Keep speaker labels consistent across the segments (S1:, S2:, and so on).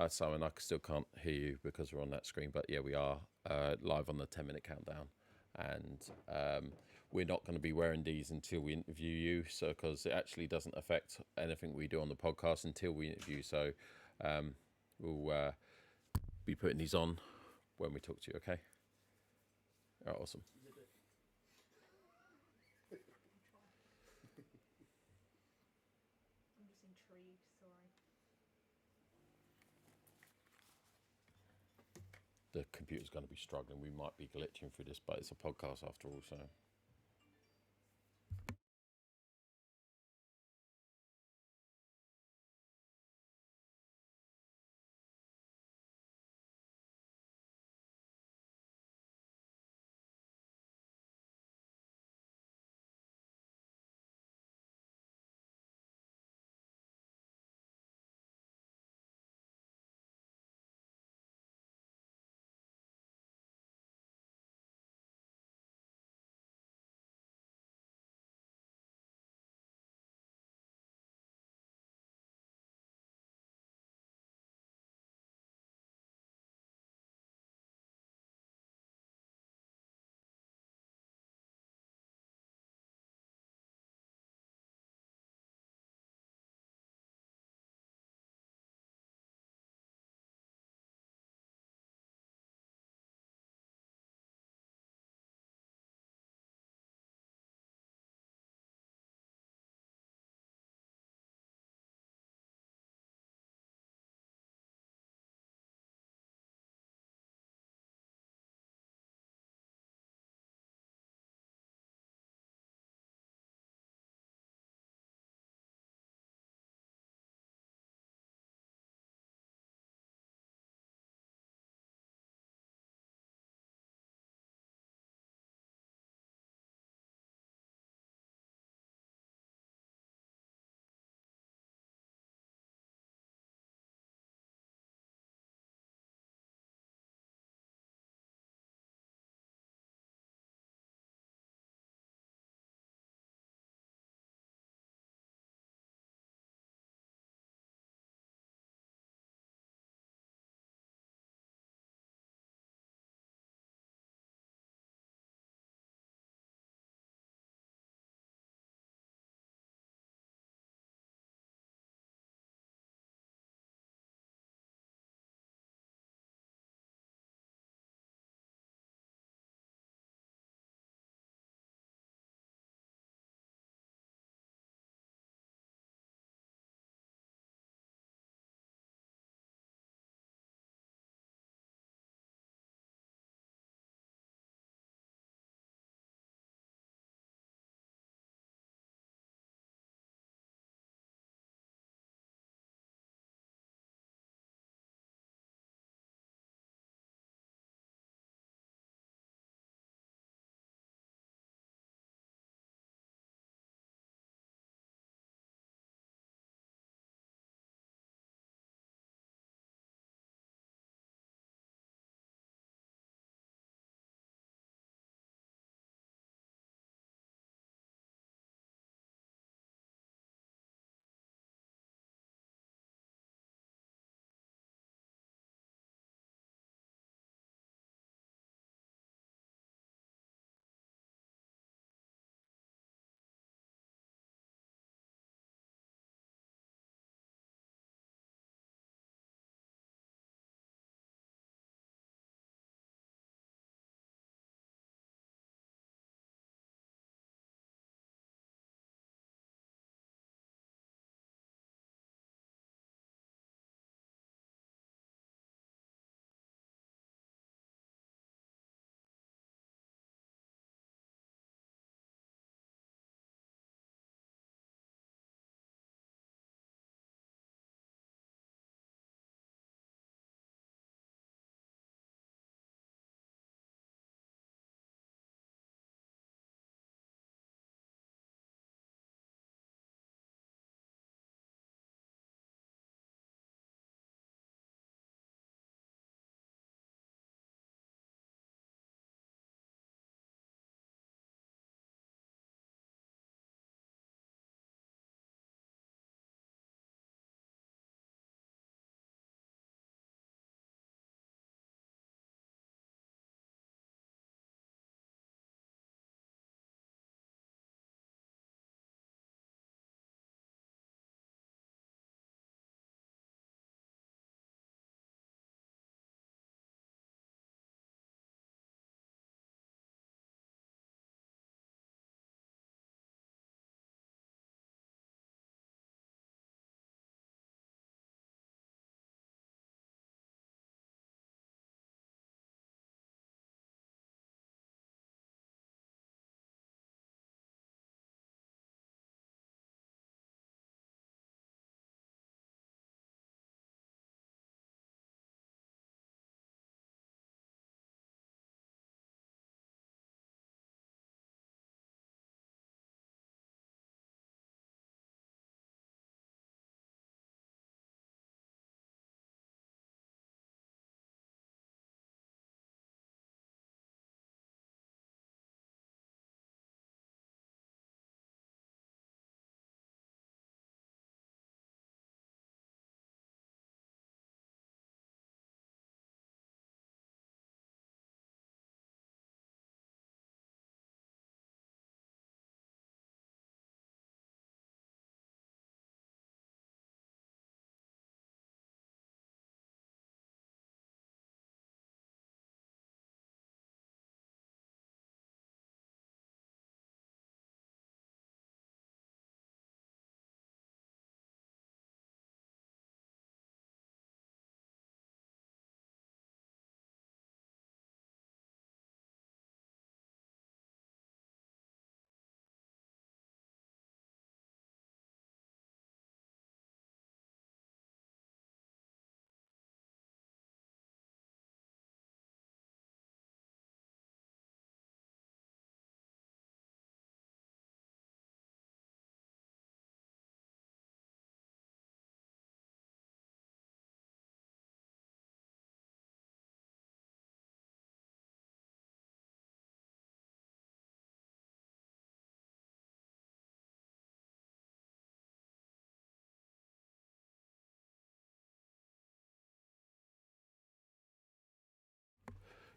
S1: Simon, I still can't hear you because we're on that screen, but yeah, we are live on the 10-minute countdown, and we're not going to be wearing these until we interview you. So, because it actually doesn't affect anything we do on the podcast until we interview. So, we'll be putting these on when we talk to you. Okay. All right, awesome.
S2: I'm just intrigued, sorry.
S1: The computer's going to be struggling. We might be glitching through this, but it's a podcast after all, so.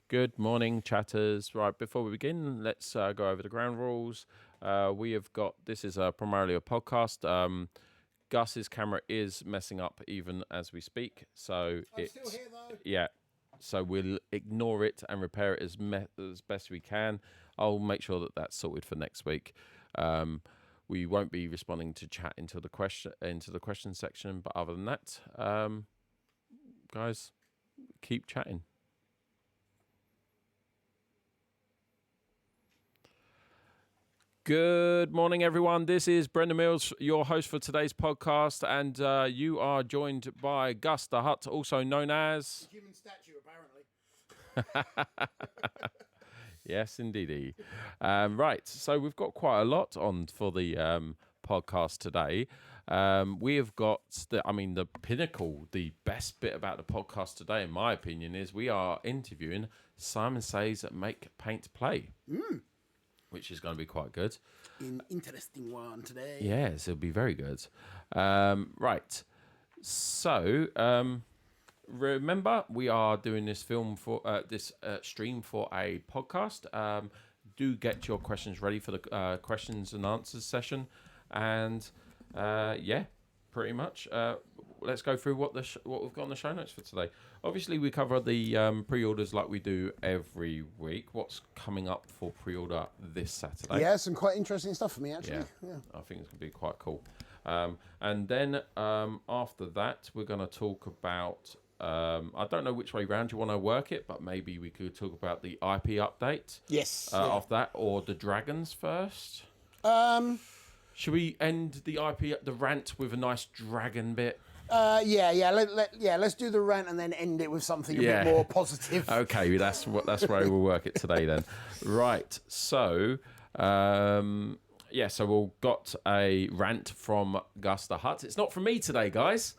S1: Good morning, chatters. Right, before we begin, let's go over the ground rules. We have got, this is primarily a podcast. Gus's camera is messing up even as we speak. So
S2: I'm still here though.
S1: Yeah, so we'll ignore it and repair it as best we can. I'll make sure that that's sorted for next week. We won't be responding to chat into the question section, but other than that, guys, keep chatting. Good morning, everyone. This is Brendan Mills, your host for today's podcast, and you are joined by Gus the Hutt, also known as...
S2: Human statue, apparently.
S1: Yes, indeedy. Right, so we've got quite a lot on for the podcast today. We have got, the pinnacle, the best bit about the podcast today, in my opinion, is we are interviewing Simon Says Make Paint Play. Which is going to be quite good.
S2: An interesting one today.
S1: Yes, it'll be very good. Right. So, remember, we are doing this film for this stream for a podcast. Do get your questions ready for the questions and answers session. And, pretty much. Let's go through what we've got on the show notes for today. Obviously, we cover the pre-orders like we do every week. What's coming up for pre-order this Saturday?
S2: Yeah, some quite interesting stuff for me, actually. Yeah.
S1: I think it's going to be quite cool. And then after that, we're going to talk about... I don't know which way round you want to work it, but maybe we could talk about the IP update.
S2: Yes.
S1: After that, or the dragons first. Should we end the rant with a nice dragon bit?
S2: Let's do the rant and then end it with something a bit more positive.
S1: Okay, that's where we'll work it today then. Right. So, so we've got a rant from Gus the Hutt. It's not from me today, guys.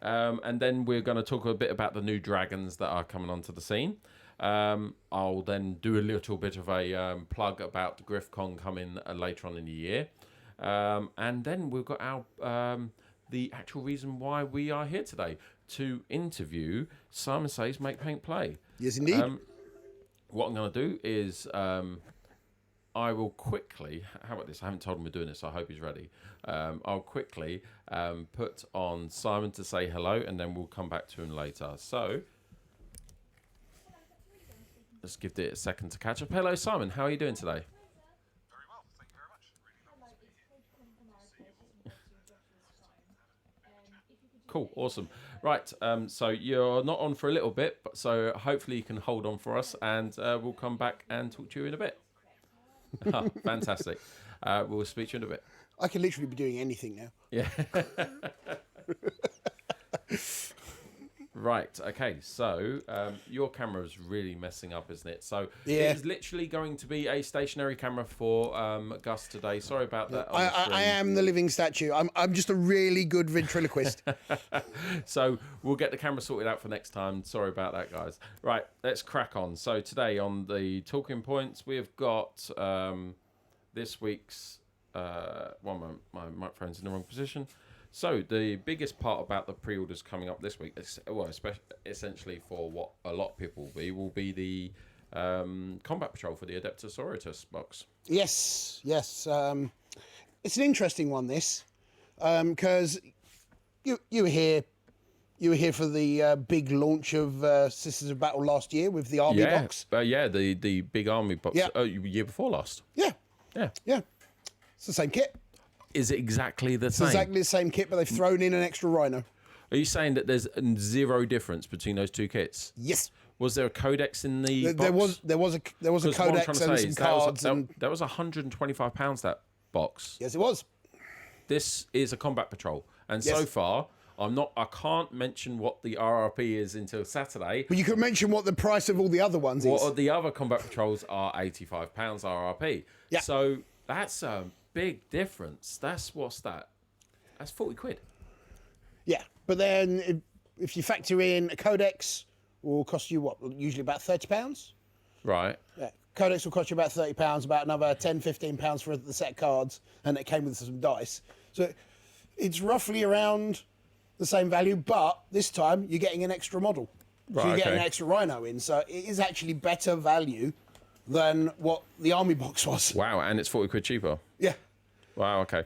S1: And then we're going to talk a bit about the new dragons that are coming onto the scene. I'll then do a little bit of a plug about the GriffCon coming later on in the year. And then we've got our the actual reason why we are here today, to interview Simon Says Make Paint Play.
S2: Yes, indeed.
S1: What I'm going to do is I will quickly... How about this? I haven't told him we're doing this, so I hope he's ready. I'll quickly put on Simon to say hello, and then we'll come back to him later. So, let's give it a second to catch up. Hello, Simon. How are you doing today? Cool, awesome. Right, so you're not on for a little bit, but so hopefully you can hold on for us, and we'll come back and talk to you in a bit. Fantastic. We'll speak to you in a bit.
S2: I can literally be doing anything now.
S1: Yeah. Right, okay, so your camera's really messing up, isn't it? So it's literally going to be a stationary camera for Gus today. Sorry about that.
S2: I am the living statue. I'm just a really good ventriloquist.
S1: So we'll get the camera sorted out for next time. Sorry about that, guys. Right, let's crack on. So today on the talking points, we've got this week's... one moment, my microphone's in the wrong position. So the biggest part about the pre-orders coming up this week, essentially for what a lot of people will be the Combat Patrol for the Adeptus Sororitas box.
S2: Yes. It's an interesting one, this, because you were here for the big launch of Sisters of Battle last year with the army box.
S1: The big army box.
S2: Yeah.
S1: Year before last.
S2: Yeah. It's the same kit.
S1: Is it exactly the same?
S2: It's exactly the same kit, but they've thrown in an extra rhino.
S1: Are you saying that there's zero difference between those two kits?
S2: Yes.
S1: Was there a codex in the box?
S2: There was a codex and some cards.
S1: That was £125, that box.
S2: Yes, it was.
S1: This is a Combat Patrol. And so far, I can't mention what the RRP is until Saturday.
S2: But you can mention what the price of all the other ones is.
S1: What the other Combat Patrols are £85 RRP.
S2: Yeah.
S1: So that's a big difference. What's that? That's 40 quid.
S2: Yeah, but then if you factor in a codex, will cost you usually about £30.
S1: Right.
S2: Yeah, codex will cost you about £30, about another £10-15 for the set of cards, and it came with some dice. So it's roughly around the same value, but this time you're getting an extra model. So you get an
S1: okay.
S2: extra rhino in. So it is actually better value than what the army box was.
S1: Wow, and it's 40 quid cheaper.
S2: Yeah.
S1: Wow, okay.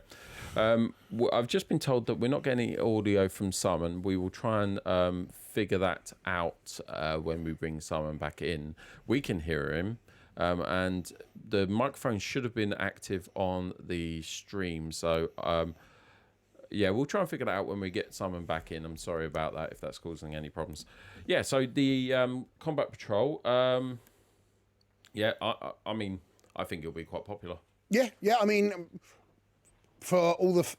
S1: I've just been told that we're not getting any audio from Simon. We will try and figure that out when we bring Simon back in. We can hear him, and the microphone should have been active on the stream. So, yeah, we'll try and figure that out when we get Simon back in. I'm sorry about that if that's causing any problems. Yeah, so the combat patrol, yeah, I mean, I think it'll be quite popular.
S2: Yeah. I mean, for all the...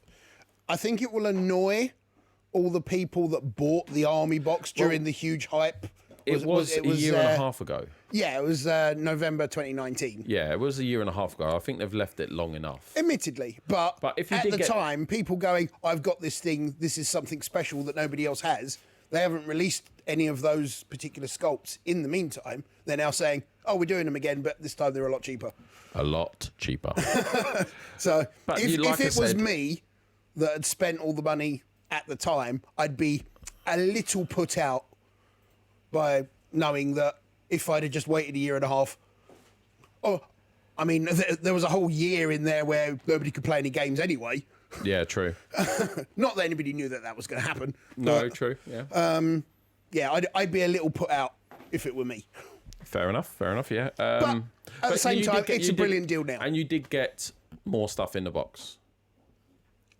S2: I think it will annoy all the people that bought the army box during the huge hype.
S1: It was a year and a half ago.
S2: Yeah, it was November 2019.
S1: Yeah, it was a year and a half ago. I think they've left it long enough.
S2: Admittedly, but
S1: if you
S2: at
S1: did
S2: the time, people going, I've got this thing, this is something special that nobody else has. They haven't released any of those particular sculpts in the meantime. They're now saying, oh, we're doing them again, but this time they're a lot cheaper.
S1: A lot cheaper.
S2: So
S1: But
S2: if it was me that had spent all the money at the time, I'd be a little put out by knowing that if I'd have just waited a year and a half, I mean, there was a whole year in there where nobody could play any games anyway.
S1: Yeah, true.
S2: Not that anybody knew that was going to happen.
S1: No,
S2: but,
S1: true. Yeah.
S2: yeah, I'd be a little put out if it were me.
S1: Fair enough. Yeah.
S2: But at the same time, it's a brilliant deal now.
S1: And you did get more stuff in the box.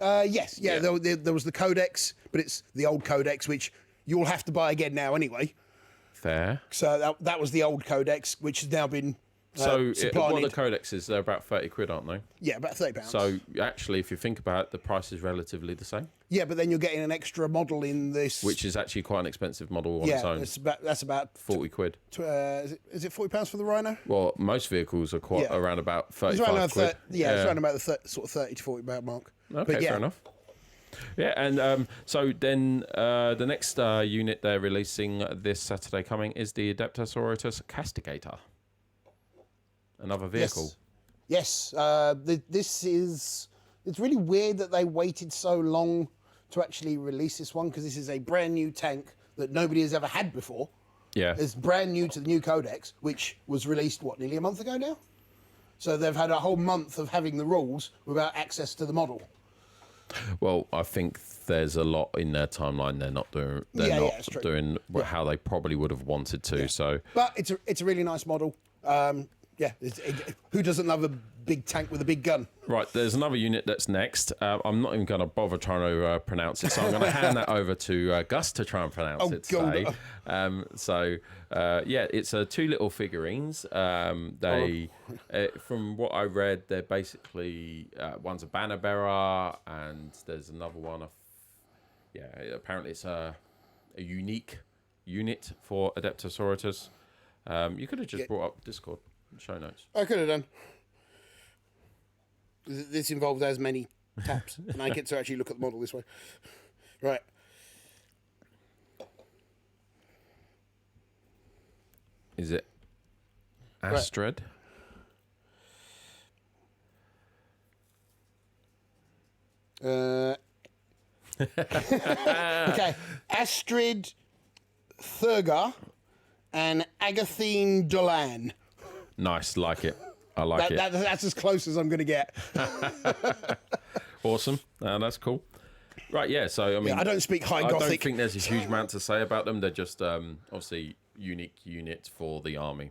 S2: Yes, yeah. There was the Codex, but it's the old Codex, which you'll have to buy again now anyway.
S1: Fair.
S2: So that was the old Codex, which has now been
S1: What are
S2: supplanted.
S1: the codexes? They're about 30 quid, aren't they?
S2: Yeah, about £30.
S1: So actually, if you think about it, the price is relatively the same.
S2: Yeah, but then you're getting an extra model in this,
S1: Which is actually quite an expensive model on its own.
S2: that's about
S1: 40 quid.
S2: Is it £40 for the Rhino?
S1: Well, most vehicles are quite around about
S2: It's
S1: 35
S2: around
S1: quid.
S2: it's around about the sort of 30 to 40 pound mark.
S1: Okay,
S2: but yeah,
S1: fair enough. Yeah, and so then the next unit they're releasing this Saturday coming is the Adeptus Auratus Castigator. Another vehicle.
S2: Yes. It's really weird that they waited so long to actually release this one, because this is a brand new tank that nobody has ever had before.
S1: Yeah.
S2: It's brand new to the new Codex, which was released, nearly a month ago now? So they've had a whole month of having the rules without access to the model.
S1: Well, I think there's a lot in their timeline they're not doing. They're not doing how they probably would have wanted to. Yeah. So,
S2: but it's a really nice model. Who doesn't love a big tank with a big gun? Right,
S1: there's another unit that's next. I'm not even going to bother trying to pronounce it, so I'm going to hand that over to Gus to try and pronounce it today. It's 2 little figurines. From what I read, they're basically one's a Bannerbearer, and there's another one. Apparently it's a unique unit for Adeptus Auratus. You could have just brought up Discord show notes.
S2: I could have done. This involves as many taps, and I get to actually look at the model this way. Right.
S1: Is it Astrid?
S2: Right. Okay. Astrid Thurgar and Agathine Dolan.
S1: Nice, like it. I like it.
S2: That's as close as I'm going to get.
S1: Awesome. That's cool. Right, yeah, so, I mean...
S2: I don't speak High Gothic.
S1: I don't think there's a huge amount to say about them. They're just, obviously, unique units for the army.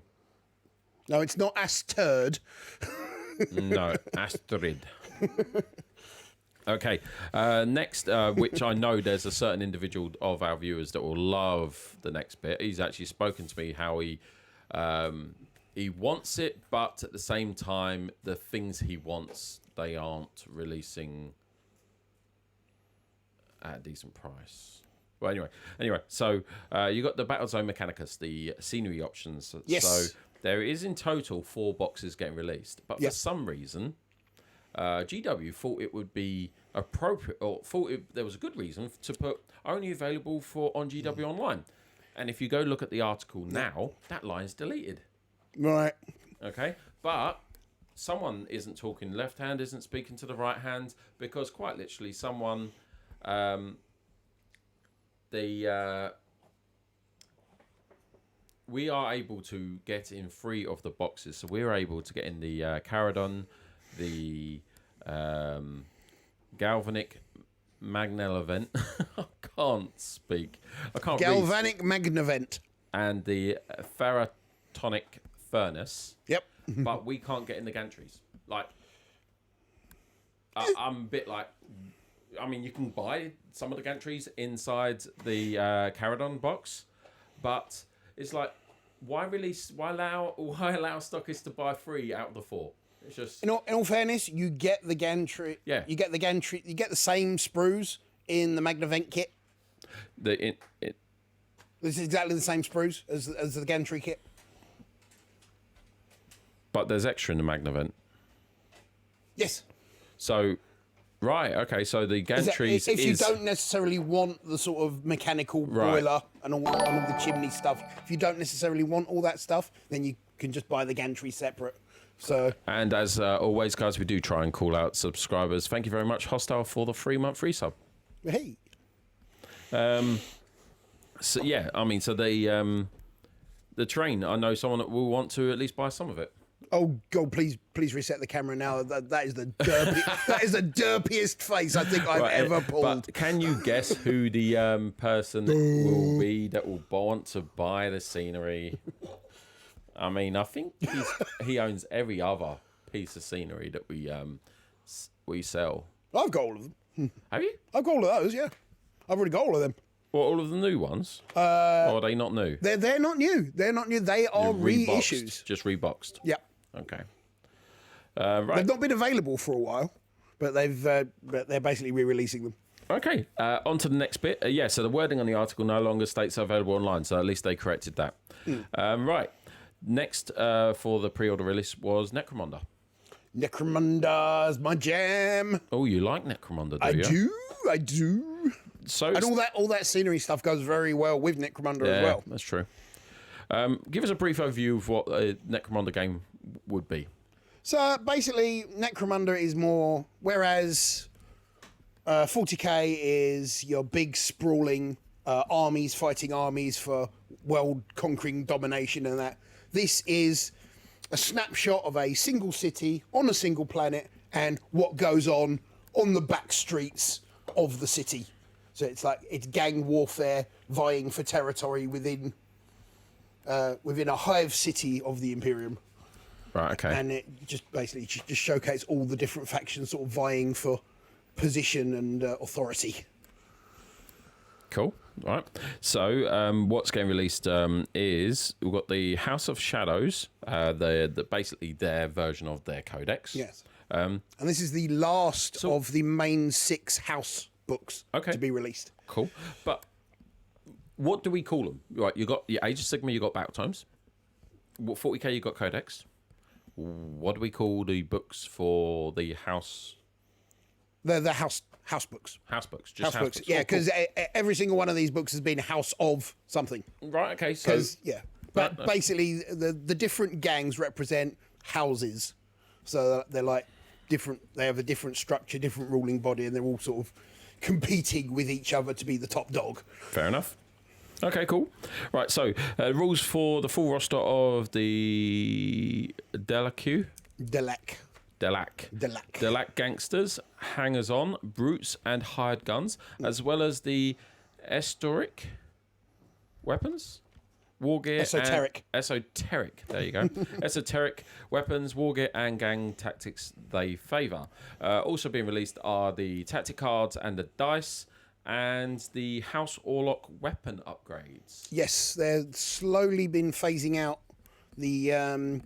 S2: No, it's not Asturd.
S1: No, Astrid. Okay, next, which I know there's a certain individual of our viewers that will love the next bit. He's actually spoken to me how he wants it, but at the same time, the things he wants, they aren't releasing at a decent price. Well, anyway, so you got the Battlezone Mechanicus, the scenery options.
S2: Yes.
S1: So there is in total 4 boxes getting released, but for some reason... GW thought it would be appropriate, or there was a good reason to put only available on GW Online. And if you go look at the article now, that line's deleted.
S2: Right.
S1: Okay, but someone isn't talking left hand, isn't speaking to the right hand, because quite literally someone, we are able to get in 3 of the boxes. So we're able to get in the Caradon, the Galvanic Magnelevent. I can't speak. I can't read.
S2: Galvanic Magnevent.
S1: And the Ferrotonic Furnace.
S2: Yep.
S1: But we can't get in the gantries. Like, I'm a bit like... I mean, you can buy some of the gantries inside the Caradon box, but it's like, why allow stockists to buy 3 out of the 4? It's just...
S2: In all fairness, you get the gantry.
S1: Yeah.
S2: You get the same sprues in the Magnevent kit. This is exactly the same sprues as the gantry kit.
S1: But there's extra in the Magnevent.
S2: Yes.
S1: So, right, okay, so the gantries
S2: if you don't necessarily want the sort of mechanical boiler and all the chimney stuff, if you don't necessarily want all that stuff, then you can just buy the gantry separate. So,
S1: and as always, guys, we do try and call out subscribers. Thank you very much, Hostile, for the 3-month free sub.
S2: Hey.
S1: So yeah, I mean, so the train. I know someone that will want to at least buy some of it.
S2: Oh God! Please reset the camera now. That is the derpiest face I think I've ever pulled.
S1: But can you guess who the person will be that will want to buy the scenery? I mean, I think he owns every other piece of scenery that we sell.
S2: I've got all of them.
S1: Have you?
S2: I've got all of those. Yeah, I've already got all of them.
S1: Well, all of the new ones? Or are they not new?
S2: They're not new. They're not new. They are reissues.
S1: Just reboxed.
S2: Yep.
S1: Okay. Right.
S2: They've not been available for a while, but they're basically re-releasing them.
S1: Okay. On to the next bit. Yeah. So the wording on the article no longer states available online. So at least they corrected that. Right. Next for the pre-order release was Necromander.
S2: Necromander's my jam.
S1: Oh, you like Necromander, do you?
S2: I do.
S1: So
S2: and all that scenery stuff goes very well with Necromander as well.
S1: That's true. Give us a brief overview of what a Necromander game would be.
S2: So basically, Necromander is more, whereas 40k is your big sprawling armies fighting armies for world-conquering domination and that. This is a snapshot of a single city on a single planet and what goes on the back streets of the city. So it's gang warfare vying for territory within a hive city of the Imperium.
S1: Right, okay.
S2: And it just basically just showcase all the different factions sort of vying for position and authority.
S1: Cool. All right. So what's getting released is we've got the House of Shadows, basically their version of their codex.
S2: Yes. And this is the last of the main 6 house books to be released.
S1: Cool. But what do we call them? Right, you got your Age of Sigma, you got Battle Tomes. What 40k, you got Codex. What do we call the books for the house?
S2: The house books.
S1: House books. Just house books.
S2: Yeah, because every single one of these books has been house of something.
S1: Right. Okay. So
S2: but basically the different gangs represent houses, so they're like different. They have a different structure, different ruling body, and they're all sort of competing with each other to be the top dog.
S1: Fair enough. Okay, cool. Right, so rules for the full roster of the Delac. Delac gangsters, hangers-on, brutes, and hired guns, as well as the esoteric weapons, war gear, esoteric. There you go. Esoteric weapons, war gear, and gang tactics they favour. Also being released are the tactic cards and the dice, and the House Orlock weapon upgrades.
S2: Yes, they've slowly been phasing out the.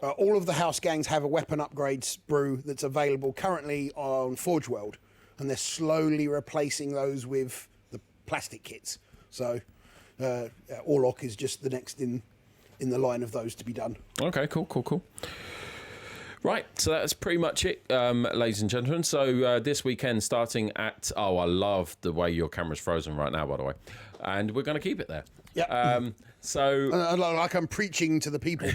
S2: All of the house gangs have a weapon upgrade sprue that's available currently on Forge World, and they're slowly replacing those with the plastic kits. So Orlock is just the next in the line of those to be done.
S1: Okay, cool. Right, so that's pretty much it, ladies and gentlemen. So this weekend, starting at... Oh, I love the way your camera's frozen right now, by the way. And we're going to keep it there.
S2: Yeah. Like I'm preaching to the people.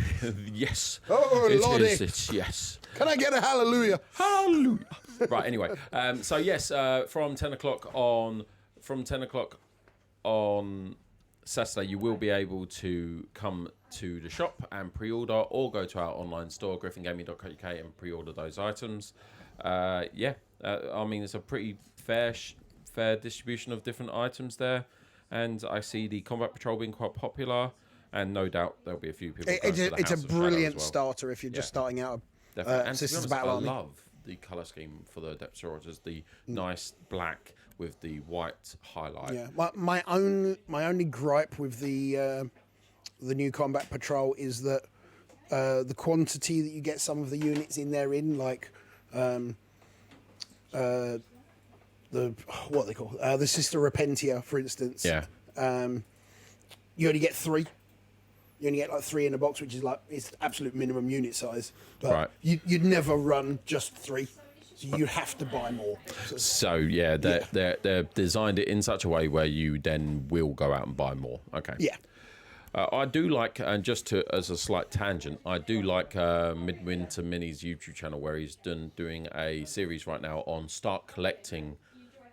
S1: Yes.
S2: Oh, Lordy.
S1: Yes.
S2: Can I get a hallelujah?
S1: Hallelujah. Right, anyway. So, yes, from 10 o'clock on Saturday, you will be able to come to the shop and pre-order, or go to our online store, griffingaming.co.uk, and pre-order those items. I mean, it's a pretty fair distribution of different items there, and I see the Combat Patrol being quite popular, and no doubt there'll be a few people.
S2: It's a brilliant starter if you're just starting out.
S1: And
S2: Sisters
S1: to be honest,
S2: of Battle Army.
S1: I love the colour scheme for the Depth Sorors, the nice black with the white highlight.
S2: Yeah, my only gripe with the new Combat Patrol is that the quantity that you get some of the units in there in, like the what are they call the Sister Repentia, for instance.
S1: Yeah.
S2: You only get 3. You only get like 3 in a box, which is like it's absolute minimum unit size. But
S1: Right.
S2: you'd never run just 3. So you have to buy more.
S1: So yeah, they're designed it in such a way where you then will go out and buy more. Okay.
S2: Yeah.
S1: I do like, and just as a slight tangent, I do like Midwinter Mini's YouTube channel, where he's doing a series right now on start collecting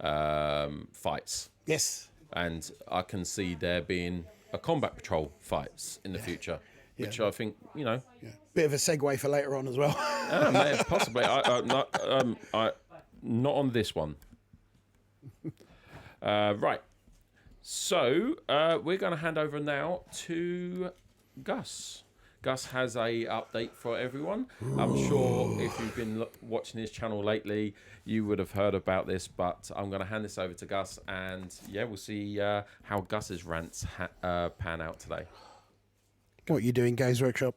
S1: fights.
S2: Yes.
S1: And I can see there being a Combat Patrol fights in the future, which I think,
S2: Bit of a segue for later on as well.
S1: possibly. Not on this one. Right. So we're going to hand over now to Gus. Gus has a update for everyone. I'm sure if you've been watching his channel lately, you would have heard about this, but I'm going to hand this over to Gus, and we'll see how Gus's rants pan out today.
S2: What are you doing, Games Workshop?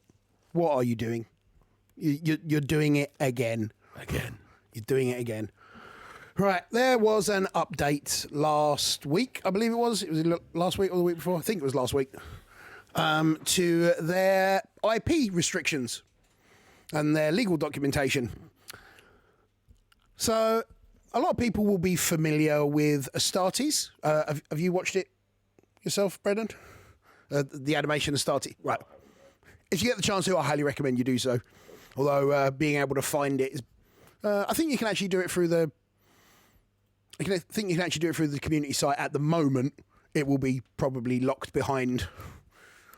S2: What are you doing? You're doing it again. You're doing it again. Right, there was an update last week, I believe it was. It was last week or the week before. I think it was last week. To their IP restrictions and their legal documentation. So, a lot of people will be familiar with Astartes. Have you watched it yourself, Brendan? The animation Astartes. Right. If you get the chance to, I highly recommend you do so. Although being able to find it is, I think you can actually do it through the. I think you can actually do it through the community site. At the moment, it will be probably locked behind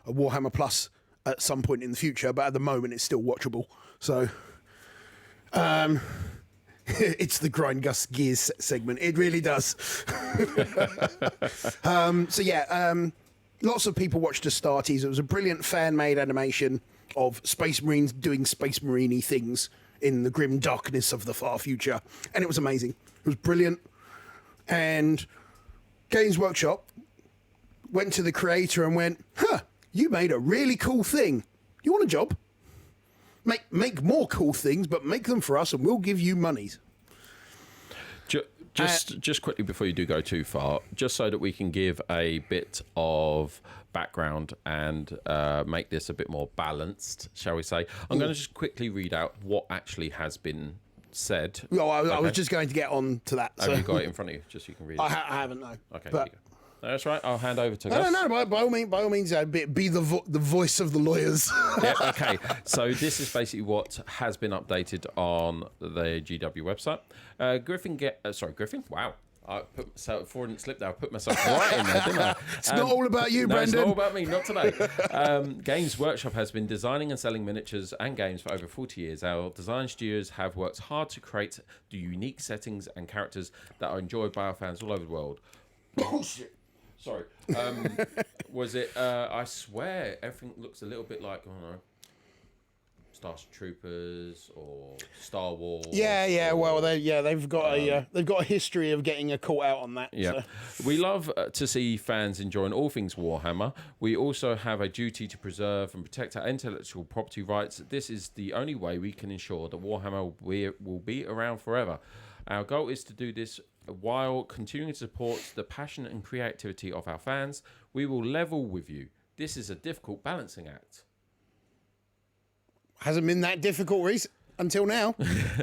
S2: a Warhammer Plus at some point in the future, but at the moment, it's still watchable. So, it's the Grind Gus Gears segment. It really does. Lots of people watched Astartes. It was a brilliant fan-made animation of Space Marines doing Space Marine-y things in the grim darkness of the far future. And it was amazing. It was brilliant. And Games Workshop went to the creator and went, you made a really cool thing. You want a job? Make more cool things, but make them for us and we'll give you monies.
S1: Just quickly before you do go too far, just so that we can give a bit of background and make this a bit more balanced, shall we say. I'm going to just quickly read out what actually has been said.
S2: Well, I was just going to get on to that.
S1: Have you got it in front of you, just so you can read it?
S2: I haven't, no.
S1: Okay,
S2: but,
S1: that's right. I'll hand over to Gus.
S2: No, by all means, be the voice of the lawyers.
S1: Yeah, okay. So this is basically what has been updated on the GW website. Griffin. Wow. I put myself forward and slipped there. I put myself right in there, didn't I?
S2: It's not all about you,
S1: no,
S2: Brendan.
S1: It's not all about me, not today. Games Workshop has been designing and selling miniatures and games for over 40 years. Our design studios have worked hard to create the unique settings and characters that are enjoyed by our fans all over the world. Bullshit. Sorry. Was it? I swear everything looks a little bit like, I don't know, Starship Troopers or Star Wars.
S2: Yeah. Well, they've got a history of getting caught out on that.
S1: Yeah, so. We love to see fans enjoying all things Warhammer. We also have a duty to preserve and protect our intellectual property rights. This is the only way we can ensure that Warhammer will be around forever. Our goal is to do this while continuing to support the passion and creativity of our fans. We will level with you. This is a difficult balancing act.
S2: Hasn't been that difficult until now.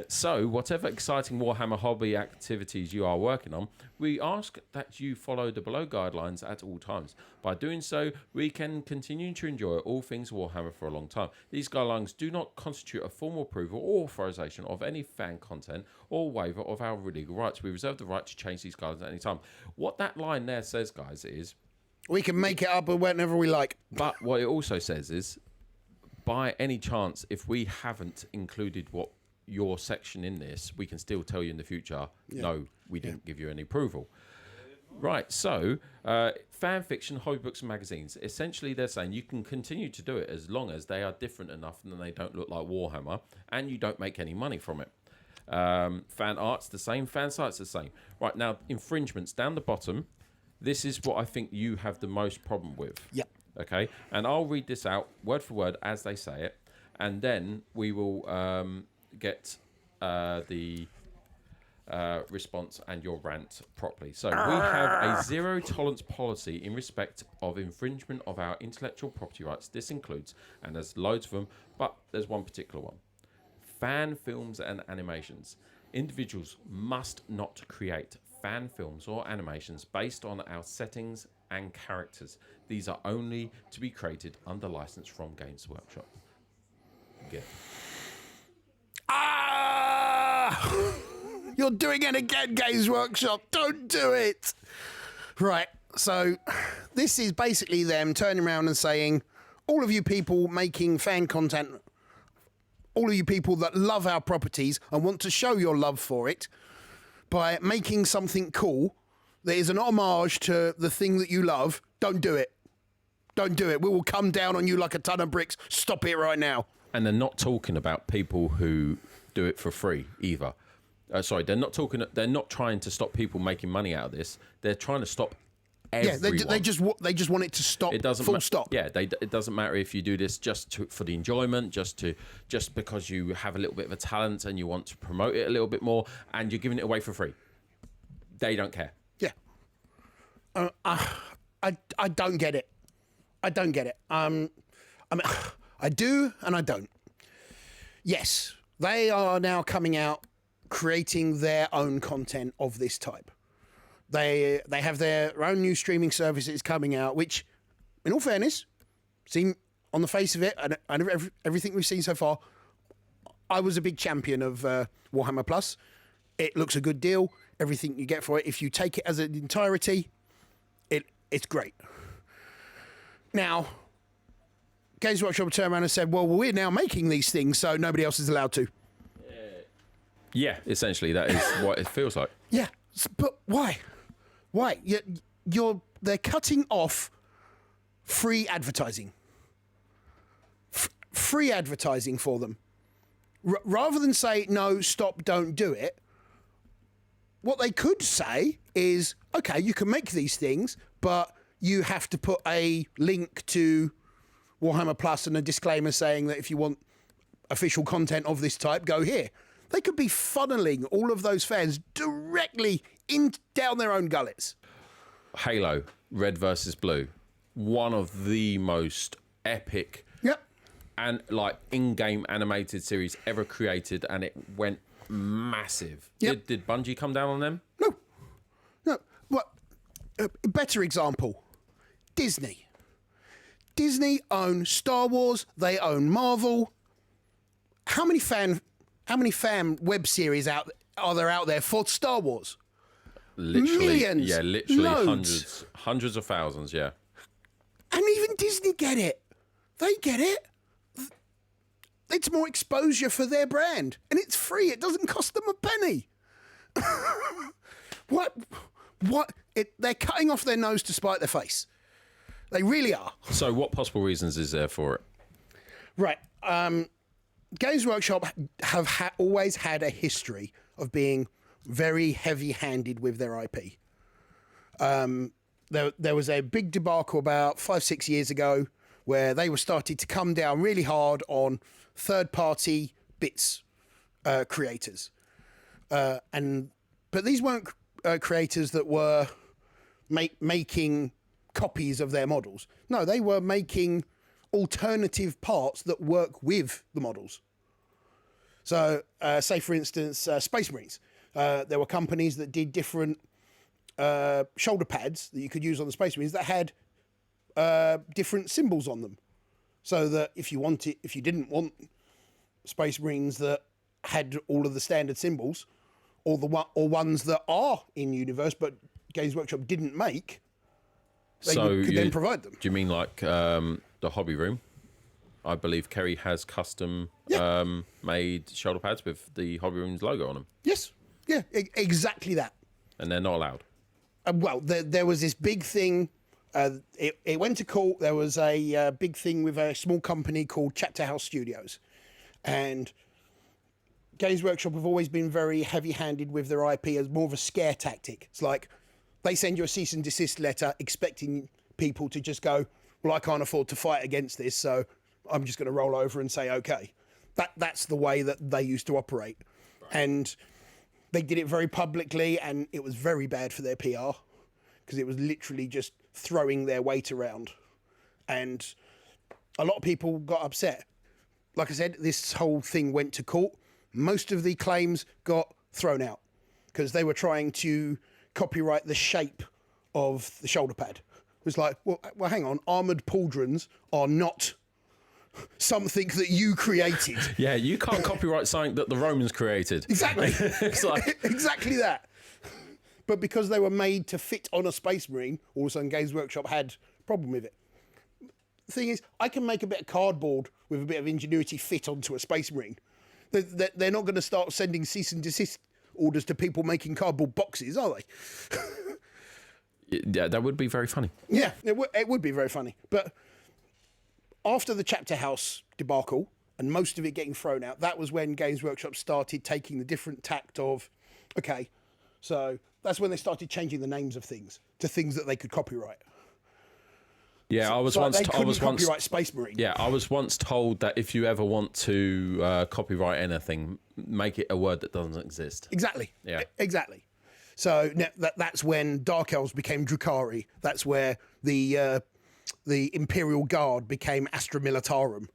S1: So, whatever exciting Warhammer hobby activities you are working on, we ask that you follow the below guidelines at all times. By doing so, we can continue to enjoy all things Warhammer for a long time. These guidelines do not constitute a formal approval or authorization of any fan content or waiver of our legal rights. We reserve the right to change these guidelines at any time. What that line there says, guys, is
S2: We can make it up whenever we like.
S1: But what it also says is, by any chance, if we haven't included what your section in this, we can still tell you in the future, no, we didn't give you any approval. Right, so fan fiction, hobby books and magazines. Essentially, they're saying you can continue to do it as long as they are different enough and they don't look like Warhammer and you don't make any money from it. Fan art's the same, fan site's the same. Right, now, infringements down the bottom. This is what I think you have the most problem with.
S2: Yep.
S1: Okay, and I'll read this out word for word as they say it, and then we will get the response and your rant properly. So we have a zero tolerance policy in respect of infringement of our intellectual property rights. This includes, and there's loads of them, but there's one particular one. Fan films and animations. Individuals must not create fan films or animations based on our settings and characters. These are only to be created under license from Games Workshop. Get it.
S2: You're doing it again, Games Workshop. Don't do it. Right. So this is basically them turning around and saying, all of you people making fan content, all of you people that love our properties and want to show your love for it by making something cool that is an homage to the thing that you love, don't do it. Don't do it. We will come down on you like a ton of bricks. Stop it right now.
S1: And they're not talking about people who do it for free either. They're not talking. They're not trying to stop people making money out of this. They're trying to stop everyone.
S2: Yeah, they just want it to stop.
S1: It doesn't
S2: full stop.
S1: Yeah, it doesn't matter if you do this for the enjoyment, just because you have a little bit of a talent and you want to promote it a little bit more, and you're giving it away for free. They don't care.
S2: Yeah. I don't get it. I don't get it. I mean, I do and I don't. Yes, they are now coming out creating their own content of this type. They have their own new streaming services coming out, which, in all fairness, seem on the face of it, and everything we've seen so far, I was a big champion of Warhammer Plus. It looks a good deal. Everything you get for it, if you take it as an entirety, it's great. Now, Games Workshop turned around and said, well, we're now making these things, so nobody else is allowed to.
S1: Yeah, essentially, that is what it feels like.
S2: Yeah, but why? Why? They're cutting off free advertising. Free advertising for them. Rather than say, no, stop, don't do it, what they could say is, okay, you can make these things, but you have to put a link to Warhammer Plus and a disclaimer saying that if you want official content of this type, go here. They could be funneling all of those fans directly down their own gullets.
S1: Halo, Red versus Blue, one of the most epic and like in-game animated series ever created, and it went massive. Yep. Did Bungie come down on them?
S2: No. What? A better example, Disney. Disney own Star Wars. They own Marvel. How many fan web series are there out there for Star Wars?
S1: Literally,
S2: millions.
S1: Yeah, literally
S2: loads.
S1: hundreds of thousands. Yeah.
S2: And even Disney get it. They get it. It's more exposure for their brand, and it's free. It doesn't cost them a penny. What? They're cutting off their nose to spite their face. They really are.
S1: So, what possible reasons is there for it?
S2: Right. Games Workshop have always had a history of being very heavy-handed with their IP. There was a big debacle about 5-6 years ago where they were starting to come down really hard on third-party bits creators. But these weren't creators that were making copies of their models. No, they were making alternative parts that work with the models. So, say for instance, Space Marines. There were companies that did different shoulder pads that you could use on the Space Marines that had different symbols on them. So that if you didn't want Space Marines that had all of the standard symbols, or ones that are in universe but Games Workshop didn't make, could then provide them.
S1: Do you mean like the hobby room? I believe Kerry has custom made shoulder pads with the hobby room's logo on them.
S2: Yes, yeah, exactly that.
S1: And they're not allowed.
S2: Well, there was this big thing. It went to court. There was a big thing with a small company called Chapter House Studios, and Games Workshop have always been very heavy-handed with their IP as more of a scare tactic. It's like they send you a cease and desist letter expecting people to just go, well, I can't afford to fight against this, so I'm just going to roll over and say, okay. That's the way that they used to operate. Right. And they did it very publicly, and it was very bad for their PR because it was literally just throwing their weight around. And a lot of people got upset. Like I said, this whole thing went to court. Most of the claims got thrown out because they were trying to copyright the shape of the shoulder pad. It was like, well, hang on, armoured pauldrons are not something that you created.
S1: Yeah, you can't copyright something that the Romans created.
S2: Exactly.
S1: It's like...
S2: Exactly that. But because they were made to fit on a Space Marine, all of a sudden Games Workshop had a problem with it. The thing is, I can make a bit of cardboard with a bit of ingenuity fit onto a Space Marine. They're not going to start sending cease and desist orders to people making cardboard boxes, are they?
S1: Yeah, that would be very funny.
S2: Yeah, it would be very funny. But after the Chapter House debacle and most of it getting thrown out, that was when Games Workshop started taking the different tact of, okay, so that's when they started changing the names of things to things that they could copyright.
S1: Yeah, I was once
S2: copyright Space Marine.
S1: Yeah, I was once told that if you ever want to copyright anything, make it a word that doesn't exist.
S2: Exactly.
S1: Yeah.
S2: Exactly. So that's when Dark Elves became Drukhari. That's where the Imperial Guard became Astra Militarum.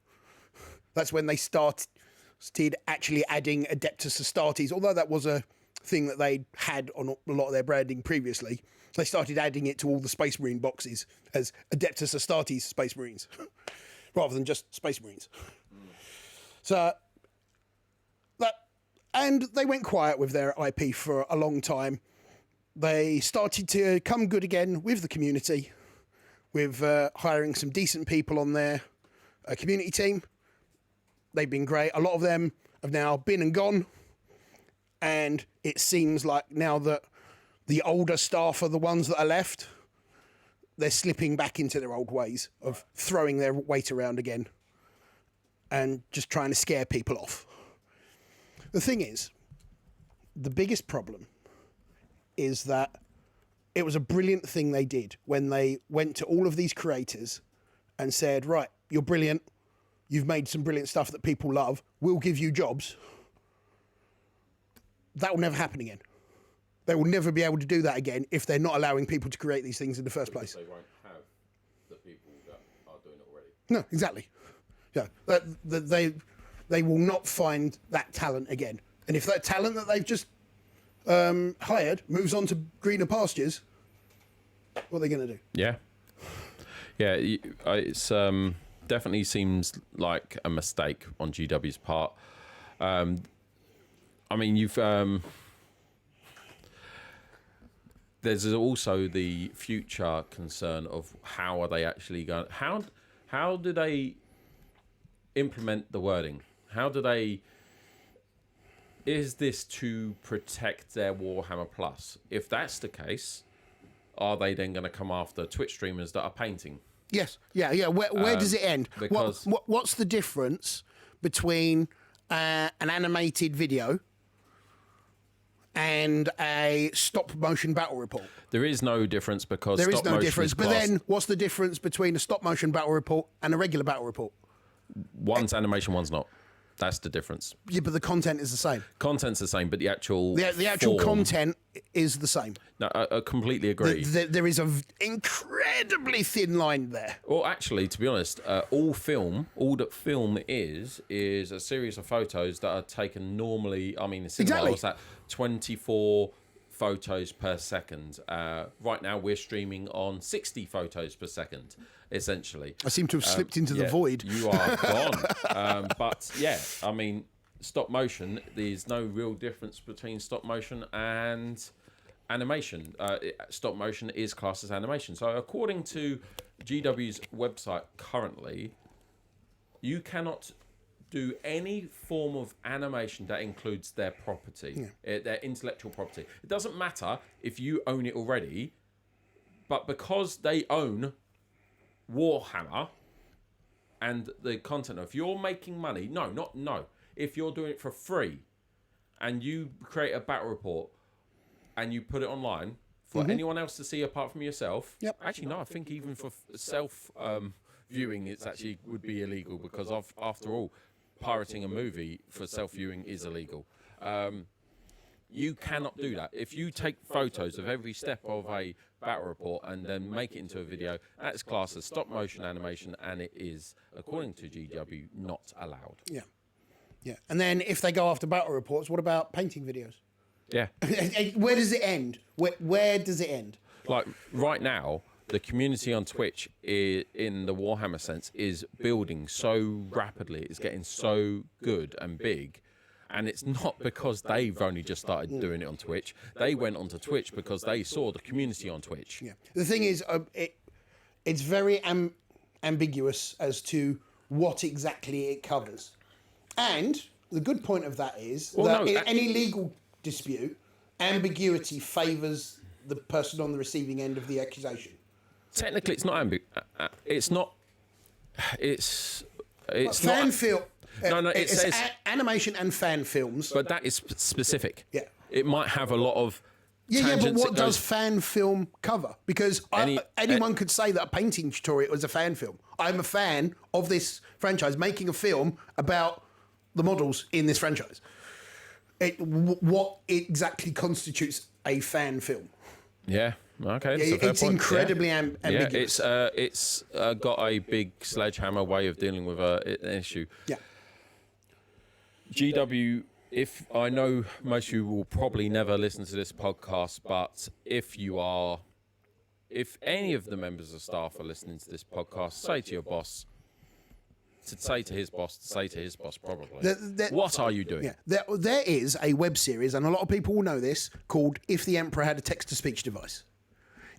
S2: That's when they started actually adding Adeptus Astartes, although that was a thing that they had on a lot of their branding previously. They started adding it to all the Space Marine boxes as Adeptus Astartes Space Marines, rather than just Space Marines. So and they went quiet with their IP for a long time. They started to come good again with the community, with hiring some decent people on their community team. They've been great. A lot of them have now been and gone. And it seems like now that the older staff are the ones that are left, they're slipping back into their old ways of throwing their weight around again and just trying to scare people off. The thing is, the biggest problem is that it was a brilliant thing they did when they went to all of these creators and said, right, you're brilliant. You've made some brilliant stuff that people love. We'll give you jobs. That will never happen again. They will never be able to do that again if they're not allowing people to create these things in the first place.
S1: They won't have the people that are doing it already.
S2: No, exactly. Yeah, they will not find that talent again. And if that talent that they've just hired moves on to greener pastures, what are they going to do?
S1: Yeah. Yeah, it's definitely seems like a mistake on GW's part. I mean, you've... there's also the future concern of how are they actually going... How do they implement the wording? How do they... Is this to protect their Warhammer Plus? If that's the case, are they then going to come after Twitch streamers that are painting?
S2: Yes. Yeah. Where does it end?
S1: Because
S2: what's the difference between an animated video and a stop motion battle report?
S1: there is no difference because
S2: there is
S1: stop
S2: no
S1: motion
S2: difference.
S1: is
S2: But
S1: classed-
S2: then, what's the difference between a stop motion battle report and a regular battle report?
S1: one's animation, one's not. That's the difference.
S2: Yeah, but the content is the same.
S1: Content's the same, but the actual
S2: The actual
S1: form-
S2: content is the same.
S1: No, I completely agree.
S2: There is an incredibly thin line there.
S1: Well, actually, to be honest, all that film is a series of photos that are taken normally. I mean, in cinema,
S2: Exactly.
S1: what's that? 24 photos per second. Right now, we're streaming on 60 photos per second, essentially.
S2: I seem to have slipped into the
S1: Yeah,
S2: void.
S1: You are gone. But yeah, I mean, stop motion. There's no real difference between stop motion and animation. Stop motion is classed as animation. So according to GW's website currently, you cannot do any form of animation that includes their property, their intellectual property. It doesn't matter if you own it already, but because they own Warhammer and the content, if you're making money, if you're doing it for free and you create a battle report and you put it online for anyone else to see apart from yourself.
S2: Yep.
S1: Actually, no, I think even for self viewing, it's actually would be illegal because after all, pirating a movie for self viewing is illegal. You cannot do that. If you take photos of every step of a battle report and then make it into a video, that's classed as stop motion animation, and it is, according to GW, not allowed.
S2: Yeah. Yeah. And then if they go after battle reports, what about painting videos?
S1: Yeah.
S2: Where does it end? Where does it end?
S1: Like right now, the community on Twitch in the Warhammer sense is building so rapidly. It's getting so good and big. And it's not because they've only just started doing it on Twitch. They went onto Twitch because they saw the community on Twitch.
S2: Yeah. The thing is, it's very ambiguous as to what exactly it covers. And the good point of that is any legal dispute, ambiguity favours the person on the receiving end of the accusation.
S1: Technically, it's not it's not. It's
S2: fan
S1: not.
S2: film.
S1: It says
S2: animation and fan films.
S1: But that is specific.
S2: Yeah.
S1: It might have a lot of.
S2: Yeah, but what does fan film cover? Because anyone could say that a painting tutorial is a fan film. I'm a fan of this franchise making a film about the models in this franchise. What exactly constitutes a fan film?
S1: Yeah. Okay.
S2: Yeah, it's incredibly ambiguous.
S1: Yeah, it's got a big sledgehammer way of dealing with an issue.
S2: Yeah.
S1: GW, if I know most of you will probably never listen to this podcast, but if any of the members of staff are listening to this podcast, say to your boss, to say to his boss, probably. What are you doing?
S2: Yeah, there is a web series, and a lot of people will know this, called If the Emperor Had a Text-to-Speech Device.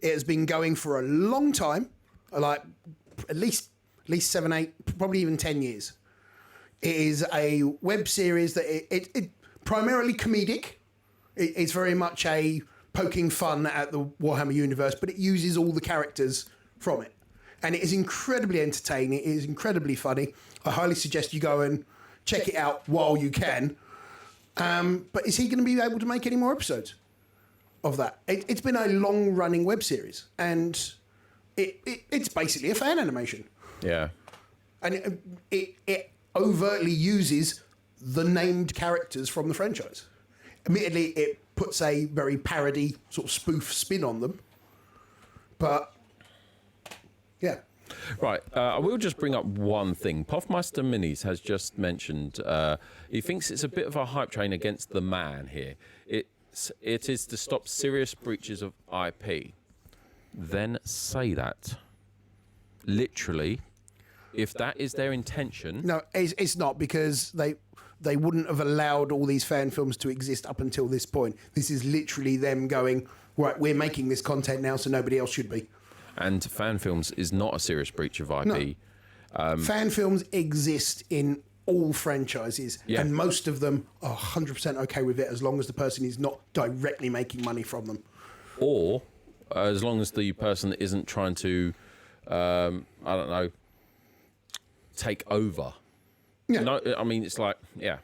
S2: It has been going for a long time, like at least 7, 8, probably even 10 years. It is a web series that it primarily comedic. It's very much a poking fun at the Warhammer universe, but it uses all the characters from it. And it is incredibly entertaining. It is incredibly funny. I highly suggest you go and check it out while you can. But is he going to be able to make any more episodes of that? It's been a long-running web series, and it's basically a fan animation.
S1: Yeah.
S2: And it overtly uses the named characters from the franchise. Admittedly, it puts a very parody sort of spoof spin on them. But, yeah.
S1: Right. I will just bring up one thing. Puffmeister Minis has just mentioned he thinks it's a bit of a hype train against the man here. It is to stop serious breaches of IP. Then say that. Literally. If that is their intention...
S2: No, it's not, because they wouldn't have allowed all these fan films to exist up until this point. This is literally them going, right, we're making this content now, so nobody else should be.
S1: And fan films is not a serious breach of IP.
S2: No. Fan films exist in all franchises, and most of them are 100% okay with it as long as the person is not directly making money from them.
S1: Or as long as the person isn't trying to, I don't know, take over.
S2: Yeah.
S1: No, I mean, it's like, yeah.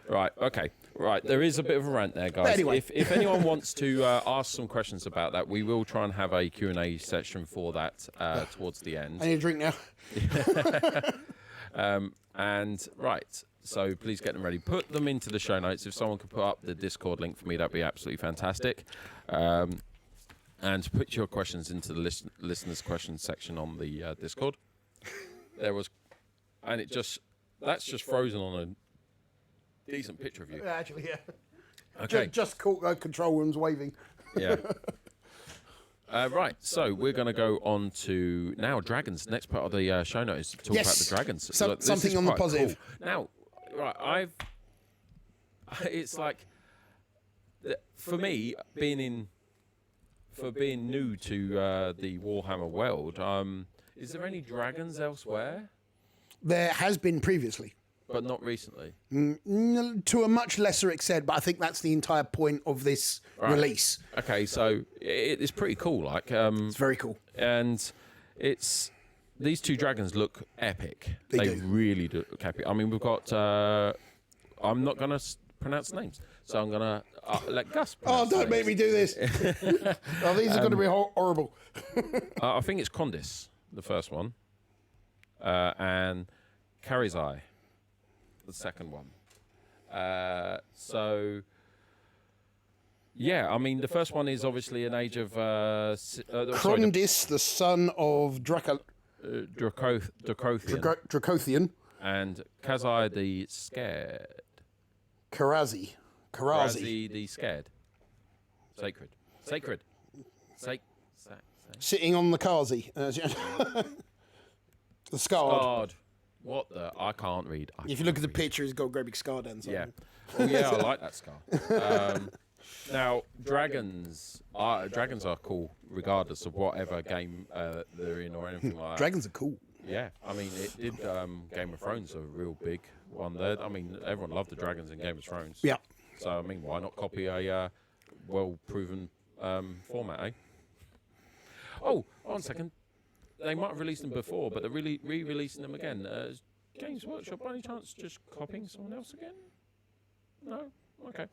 S1: Right, okay. Right, there is a bit of a rant there, guys.
S2: But anyway.
S1: If anyone wants to ask some questions about that, we will try and have a Q&A session for that towards the end.
S2: I need a drink now.
S1: And, right, so please get them ready. Put them into the show notes. If someone could put up the Discord link for me, that'd be absolutely fantastic. And put your questions into the listeners' questions section on the Discord. There was, and that's just frozen on a decent picture of you.
S2: Actually, yeah.
S1: Okay.
S2: Just caught control rooms waving.
S1: Yeah. Right, so we're going to go on to now dragons. Next part of the show notes to talk about the dragons.
S2: So,
S1: Look,
S2: something on the positive.
S1: Cool. Now, right, it's like for me, being new to the Warhammer world, is there any dragons elsewhere?
S2: There has been previously.
S1: But not recently.
S2: To a much lesser extent, but I think that's the entire point of this release.
S1: Okay, so it's pretty cool. Like,
S2: It's very cool.
S1: And these two dragons look epic. They
S2: do.
S1: really do look epic. I mean, we've got. I'm not going to pronounce names, so I'm going to let Gus.
S2: Oh, don't make me do this. Oh, these are going to be horrible.
S1: I think it's Condis, the first one, and Karizai, the second one. So, yeah, I mean, the first one is obviously an age of...
S2: Crondis, the son of Dracothian.
S1: And Kazai the Scared.
S2: Karazi
S1: the Scared. Sacred.
S2: Sitting on the Kazi. The Scarred.
S1: What the? I can't read.
S2: If you look at the picture, he's got a great big scar down.
S1: Yeah. Oh, yeah, I like that scar. Now, dragons are cool regardless of whatever game they're in or anything like that.
S2: Dragons are cool.
S1: Yeah, I mean, it did Game of Thrones a real big one there. I mean, everyone loved the dragons in Game of Thrones.
S2: Yeah.
S1: So, I mean, why not copy a well-proven format, eh? Oh, one second. They might have released them before, but they're really re-releasing them again. Is Games Workshop, by any chance, just copying someone else again? No? Okay.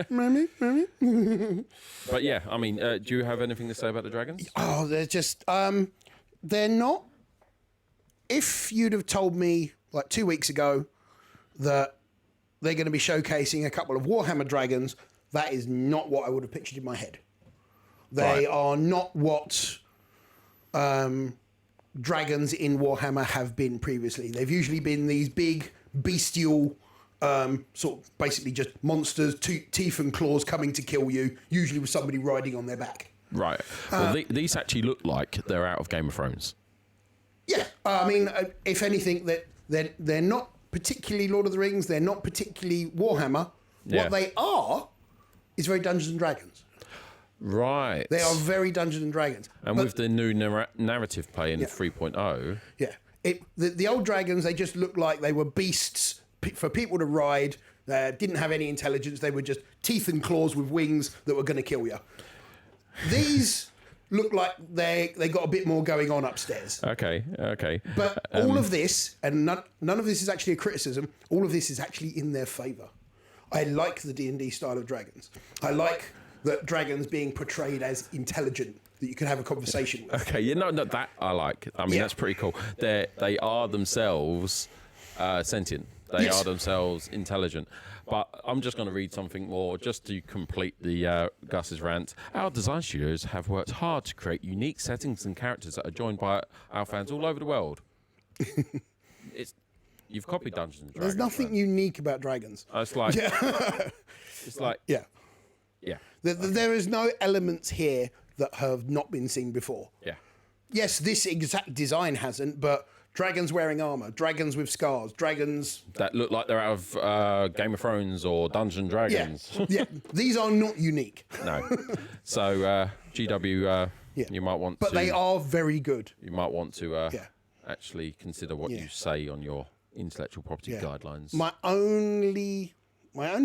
S2: Maybe.
S1: But yeah, I mean, do you have anything to say about the dragons?
S2: Oh, they're just... they're not... If you'd have told me, like 2 weeks ago, that they're going to be showcasing a couple of Warhammer dragons, that is not what I would have pictured in my head. They are not what dragons in Warhammer have been previously. They've usually been these big, bestial, sort of basically just monsters, teeth and claws coming to kill you, usually with somebody riding on their back.
S1: Right. Well, these actually look like they're out of Game of Thrones.
S2: Yeah. I mean, if anything, they're not particularly Lord of the Rings. They're not particularly Warhammer.
S1: Yeah.
S2: What they are is very Dungeons and Dragons.
S1: Right.
S2: They are very Dungeons and Dragons.
S1: And with the new narrative play in 3.0...
S2: Yeah. The old dragons, they just looked like they were beasts for people to ride. Didn't have any intelligence. They were just teeth and claws with wings that were going to kill you. These look like they got a bit more going on upstairs.
S1: Okay.
S2: But all of this, and none of this is actually a criticism, all of this is actually in their favour. I like the D&D style of dragons. I like that dragons being portrayed as intelligent, that you can have a conversation with.
S1: Okay, no, that I like. I mean, that's pretty cool. They are themselves sentient. They are themselves intelligent. But I'm just going to read something more just to complete the Gus's rant. Our design studios have worked hard to create unique settings and characters that are joined by our fans all over the world. You've copied Dungeons and Dragons.
S2: There's nothing unique about dragons.
S1: It's like... It's like...
S2: Yeah.
S1: Yeah.
S2: There is no elements here that have not been seen before.
S1: Yeah.
S2: Yes, this exact design hasn't, but dragons wearing armor, dragons with scars, dragons...
S1: That look like they're out of Game of Thrones or Dungeons & Dragons.
S2: Yeah, these are not unique.
S1: No. So, GW, you might want to...
S2: But they are very good.
S1: You might want to actually consider what you say on your intellectual property guidelines.
S2: My only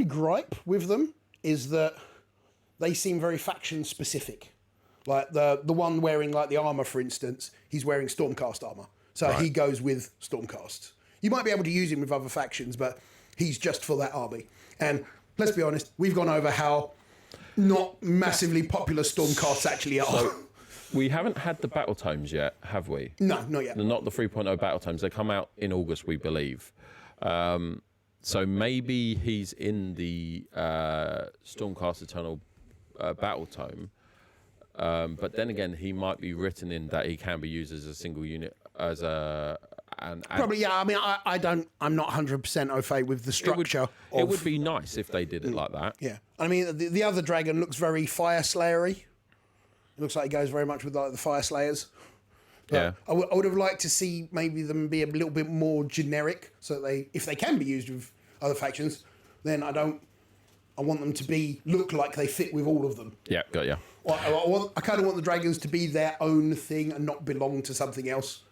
S2: gripe with them is that they seem very faction specific. Like the one wearing like the armor, for instance, he's wearing Stormcast armor. So he goes with Stormcast. You might be able to use him with other factions, but he's just for that army. And let's be honest, we've gone over how not massively popular Stormcasts actually are.
S1: So, we haven't had the battle tomes yet, have we?
S2: No, not yet.
S1: Not the 3.0 battle tomes. They come out in August, we believe. So maybe he's in the Stormcast Eternal battle tome. But then again, he might be written in that he can be used as a single unit,
S2: Probably, yeah. I mean, I'm not 100% au fait with the structure.
S1: It would be nice if they did it like that.
S2: Yeah. I mean, the other dragon looks very Fire Slayer-y. It looks like he goes very much with like the Fire Slayers. But
S1: Yeah.
S2: I would have liked to see maybe them be a little bit more generic, so that if they can be used with other factions, then I don't I want them to look like they fit with all of them.
S1: Yeah, got you.
S2: I kind of want the dragons to be their own thing and not belong to something else.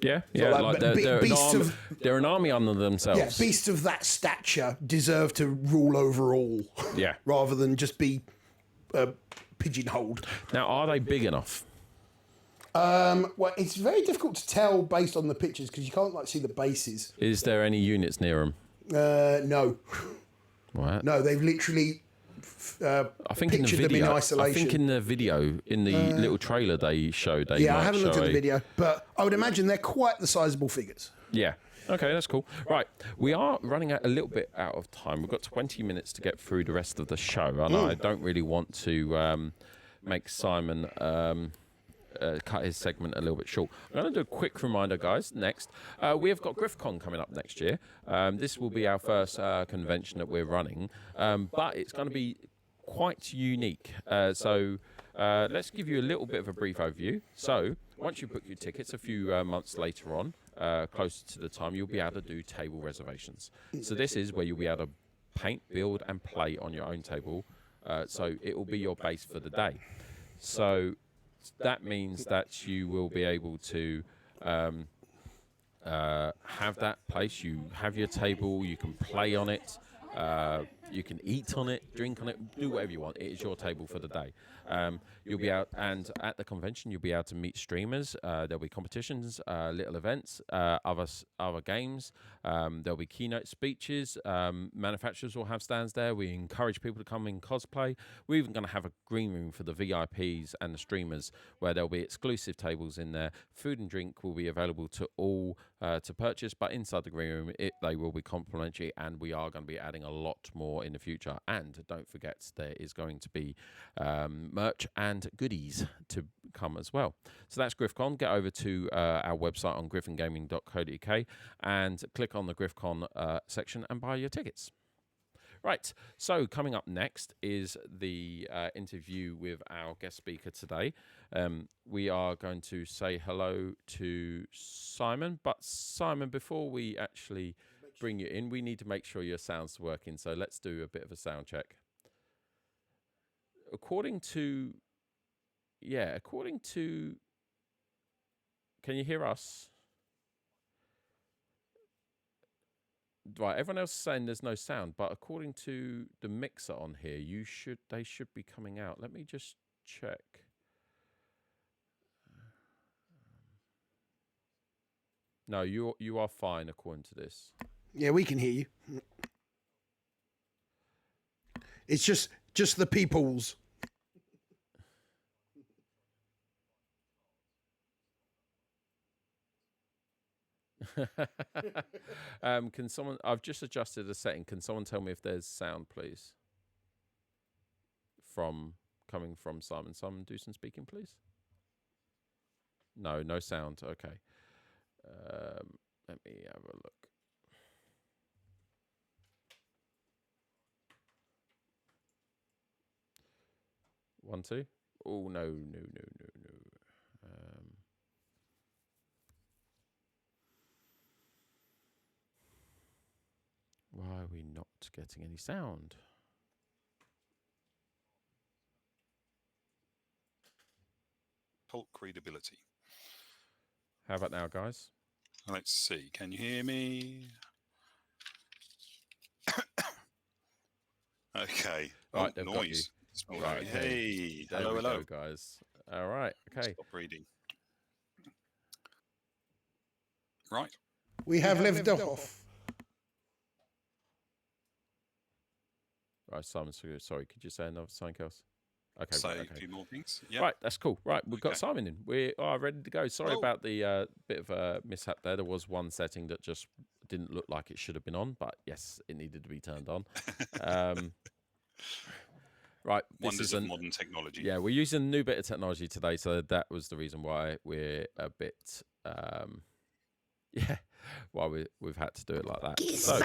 S1: Yeah,
S2: like
S1: they're an army under themselves.
S2: Yeah, beasts of that stature deserve to rule over all.
S1: Yeah.
S2: Rather than just be pigeonholed.
S1: Now, are they big enough?
S2: Well, it's very difficult to tell based on the pictures because you can't see the bases.
S1: Is there any units near them?
S2: No.
S1: What?
S2: No, they've literally
S1: I think in the
S2: pictured them in
S1: video,
S2: isolation.
S1: I think in the video, in the little trailer they showed,
S2: I haven't looked at the video, but I would imagine they're quite the sizable figures.
S1: Yeah. Okay, that's cool. Right, we are running a little bit out of time. We've got 20 minutes to get through the rest of the show, and I don't really want to make Simon cut his segment a little bit short. I'm going to do a quick reminder, guys. Next, we have got GriffCon coming up next year. This will be our first convention that we're running, but it's going to be quite unique. So let's give you a little bit of a brief overview. So once you book your tickets a few months later on, closer to the time, you'll be able to do table reservations. So this is where you'll be able to paint, build and play on your own table. So it will be your base for the day. So that means that you will be able to have that place. You have your table, you can play on it, you can eat on it, drink on it, do whatever you want. It is your table for the day. You'll be out, and at the convention, you'll be able to meet streamers. There'll be competitions, little events, other games. There'll be keynote speeches. Manufacturers will have stands there. We encourage people to come in cosplay. We're even going to have a green room for the VIPs and the streamers, where there'll be exclusive tables in there. Food and drink will be available to all to purchase, but inside the green room, they will be complimentary, and we are going to be adding a lot more in the future. And don't forget, there is going to be merch and goodies to come as well. So that's GriffCon. Get over to our website on griffingaming.co.uk and click on the GriffCon section and buy your tickets. Right, so coming up next is the interview with our guest speaker today. We are going to say hello to Simon, but Simon, before we actually bring you in, we need to make sure your sound's working, so let's do a bit of a sound check. According to, can you hear us? Right, everyone else is saying there's no sound, but according to the mixer on here, they should be coming out. Let me just check. No, you are fine according to this.
S2: Yeah, we can hear you. It's just the peoples.
S1: Can someone? I've just adjusted a setting. Can someone tell me if there's sound, please? Coming from Simon. Simon Dewson speaking, please. No sound. Okay. Let me have a look. One, two. Oh no. Why are we not getting any sound?
S3: Hulk readability.
S1: How about now, guys?
S3: Let's see. Can you hear me? Okay.
S1: Right, they've got you.
S3: Noise.
S1: Right, okay.
S3: Hey.
S1: There
S3: Hello.
S1: we go, guys. All right. Okay.
S3: Stop reading. Right.
S2: We have left off.
S1: Right, Simon. Sorry. Could you say something else? Okay.
S3: Say
S1: right, okay.
S3: a few more things. Yep.
S1: Right, that's cool. Right, we've got Simon in. We are ready to go. Sorry
S3: Oh.
S1: about the bit of a mishap there. There was one setting that just didn't look like it should have been on, but yes, it needed to be turned on. Right,
S3: Wonders of modern technology.
S1: Yeah, we're using a new bit of technology today, so that was the reason why we're a bit, why we've had to do it like that. So,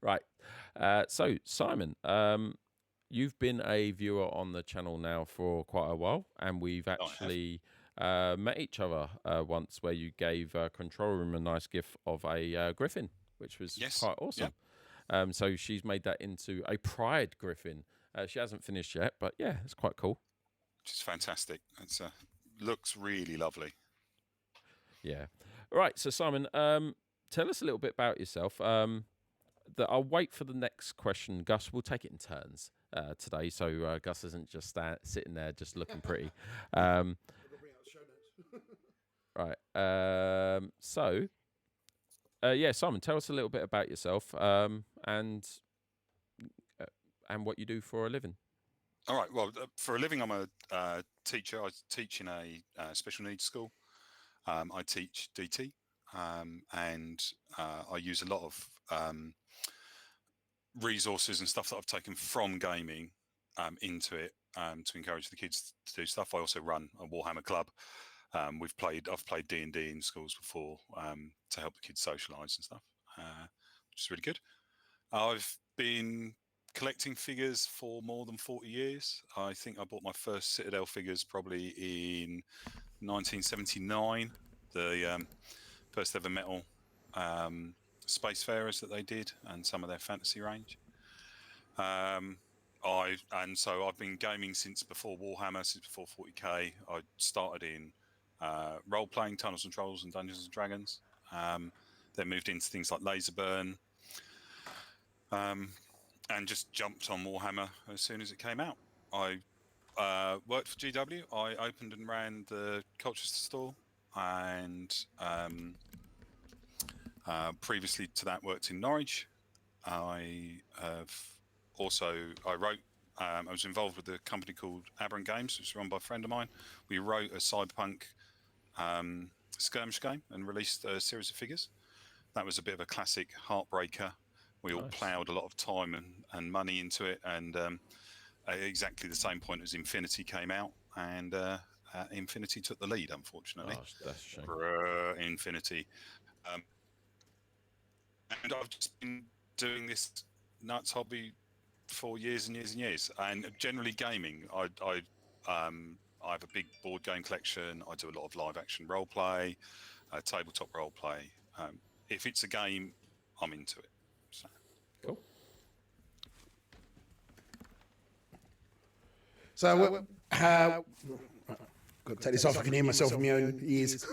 S1: right. So Simon, you've been a viewer on the channel now for quite a while, and we've actually met each other once, where you gave Control Room a nice gift of a Griffin, which was quite awesome. So she's made that into a Pride Griffin. She hasn't finished yet, but yeah, it's quite cool.
S3: Which is fantastic. It's looks really lovely.
S1: Yeah. Right. So Simon, tell us a little bit about yourself. I'll wait for the next question. Gus, we'll take it in turns today, so Gus isn't just sitting there just looking pretty. Right. Yeah, Simon, tell us a little bit about yourself and what you do for a living.
S3: All right. Well, for a living, I'm a teacher. I teach in a special needs school. I teach DT, and I use a lot of resources and stuff that I've taken from gaming into it to encourage the kids to do stuff. I also run a Warhammer club. I've played D&D in schools before to help the kids socialise and stuff, which is really good. I've been collecting figures for more than 40 years. I think I bought my first Citadel figures probably in 1979. The first ever metal Spacefarers that they did, and some of their fantasy range. So I've been gaming since before Warhammer, since before 40k. I started in role-playing Tunnels and Trolls and Dungeons and Dragons. Then moved into things like Laserburn, and just jumped on Warhammer as soon as it came out. I worked for GW. I opened and ran the Colchester store, and previously to that worked in Norwich. I was involved with a company called Aberrant Games, which is run by a friend of mine. We wrote a cyberpunk skirmish game and released a series of figures. That was a bit of a classic heartbreaker. We all ploughed a lot of time and money into it, and at exactly the same point as Infinity came out, and Infinity took the lead, unfortunately.
S1: Oh, that's a shame.
S3: Infinity. And I've just been doing this nuts hobby for years and years and years, and generally gaming. I have a big board game collection. I do a lot of live action role play, tabletop role play. If it's a game, I'm into it. So.
S1: Cool.
S2: So, got to take this off. I can hear myself in my own ears.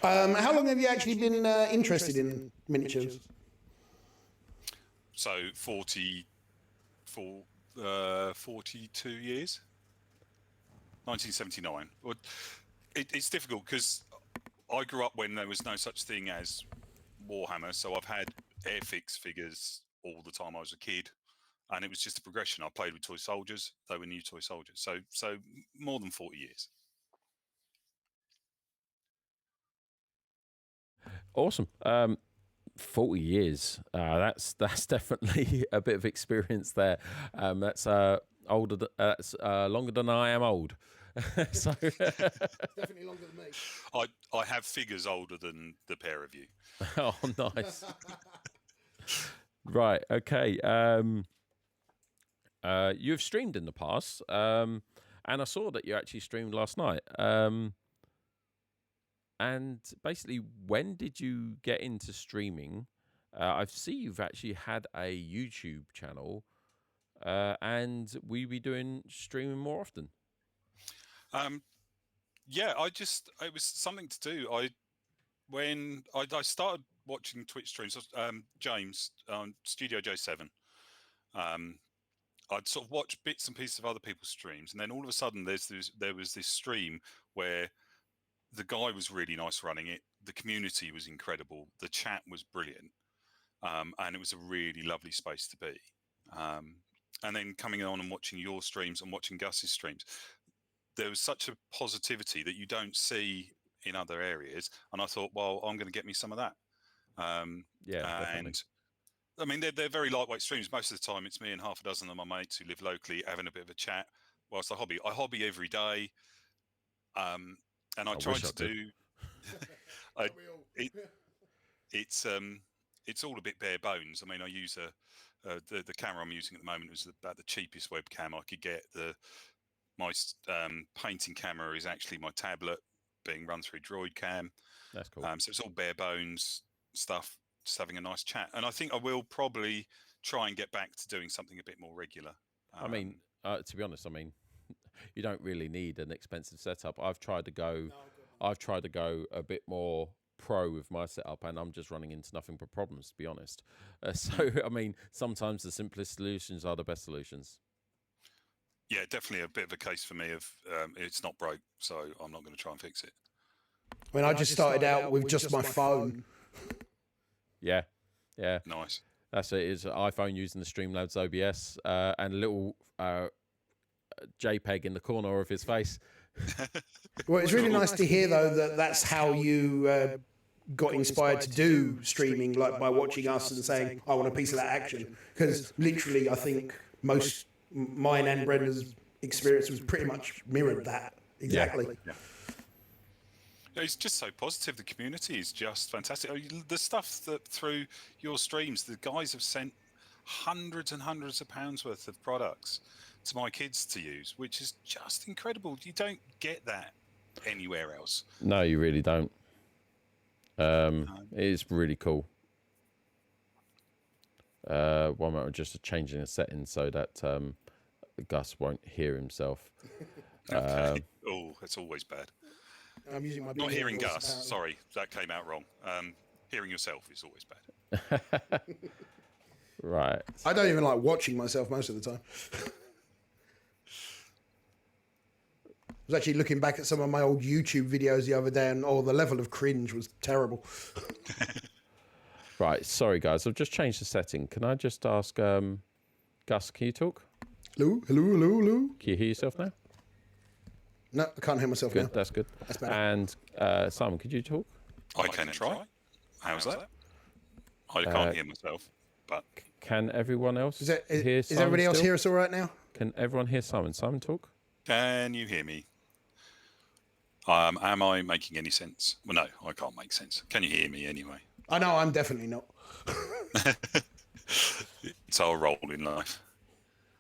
S2: How long have you actually been interested in miniatures?
S3: So 42 years. 1979. Well, it's difficult because I grew up when there was no such thing as Warhammer, so I've had Airfix figures all the time I was a kid, and it was just a progression. I played with toy soldiers; they were new toy soldiers. So more than 40 years.
S1: Awesome. 40 years. That's definitely a bit of experience there. That's longer than I am old. So
S2: Definitely longer than me.
S3: I have figures older than the pair of you.
S1: Oh, nice. Right. Okay. You've streamed in the past, and I saw that you actually streamed last night. And basically, when did you get into streaming? I see you've actually had a YouTube channel, and we be doing streaming more often.
S3: Yeah, it was something to do. When I started watching Twitch streams, James on Studio J7. I'd sort of watch bits and pieces of other people's streams, and then all of a sudden there was this stream where the guy was really nice running it. The community was incredible. The chat was brilliant, and it was a really lovely space to be. And then coming on and watching your streams and watching Gus's streams, there was such a positivity that you don't see in other areas. And I thought, well, I'm going to get me some of that.
S1: Yeah, definitely.
S3: And I mean, they're very lightweight streams. Most of the time, it's me and half a dozen of my mates who live locally having a bit of a chat whilst I hobby every day. And I tried to do. It's all a bit bare bones. I mean, I use the camera I'm using at the moment was about the cheapest webcam I could get. My painting camera is actually my tablet being run through Droid Cam.
S1: That's cool.
S3: So it's all bare bones stuff. just having a nice chat. And I think I will probably try and get back to doing something a bit more regular.
S1: I mean, to be honest, I mean, you don't really need an expensive setup. I've tried to go a bit more pro with my setup, and I'm just running into nothing but problems, to be honest. So, I mean, sometimes the simplest solutions are the best solutions.
S3: Yeah, definitely a bit of a case for me of it's not broke, so I'm not going to try and fix it.
S2: I mean, I just started out with just my phone.
S1: Yeah, yeah.
S3: Nice.
S1: That's it. It's an iPhone using the Streamlabs OBS and a little JPEG in the corner of his face.
S2: Well, it's really nice to hear, though, that that's how you got inspired to do streaming, like by watching us and saying, I want a piece of that action. Because literally, I think mine and Brenda's experience was pretty much mirrored that. Exactly.
S3: Yeah. It's just so positive. The community is just fantastic. The stuff that through your streams, the guys have sent hundreds and hundreds of pounds worth of products to my kids to use, which is just incredible. You don't get that anywhere else.
S1: No, you really don't. It is really cool. One moment, just changing a setting so that Gus won't hear himself.
S3: Okay. That's always bad.
S2: I'm using my
S3: Not hearing
S2: voice,
S3: Gus.
S2: apparently.
S3: Sorry, that came out wrong. Hearing yourself is always bad.
S1: Right.
S2: I don't even like watching myself most of the time. I was actually looking back at some of my old YouTube videos the other day, and the level of cringe was terrible.
S1: Right. Sorry, guys. I've just changed the setting. Can I just ask, Gus, can you talk?
S2: Hello?
S1: Can you hear yourself now?
S2: No, I can't hear myself
S1: Good.
S2: now.
S1: That's good.
S2: That's better.
S1: And Simon, could you talk?
S3: I can try. How's that? I can't hear myself, but
S1: Can everyone else hear
S2: Is
S1: Simon
S2: everybody else
S1: still?
S2: hear us all right now?
S1: Can everyone hear Simon? Simon, talk.
S3: can you hear me? Am I making any sense? Well, no, I can't make sense. Can you hear me anyway?
S2: I know, I'm definitely not.
S3: It's our role in life.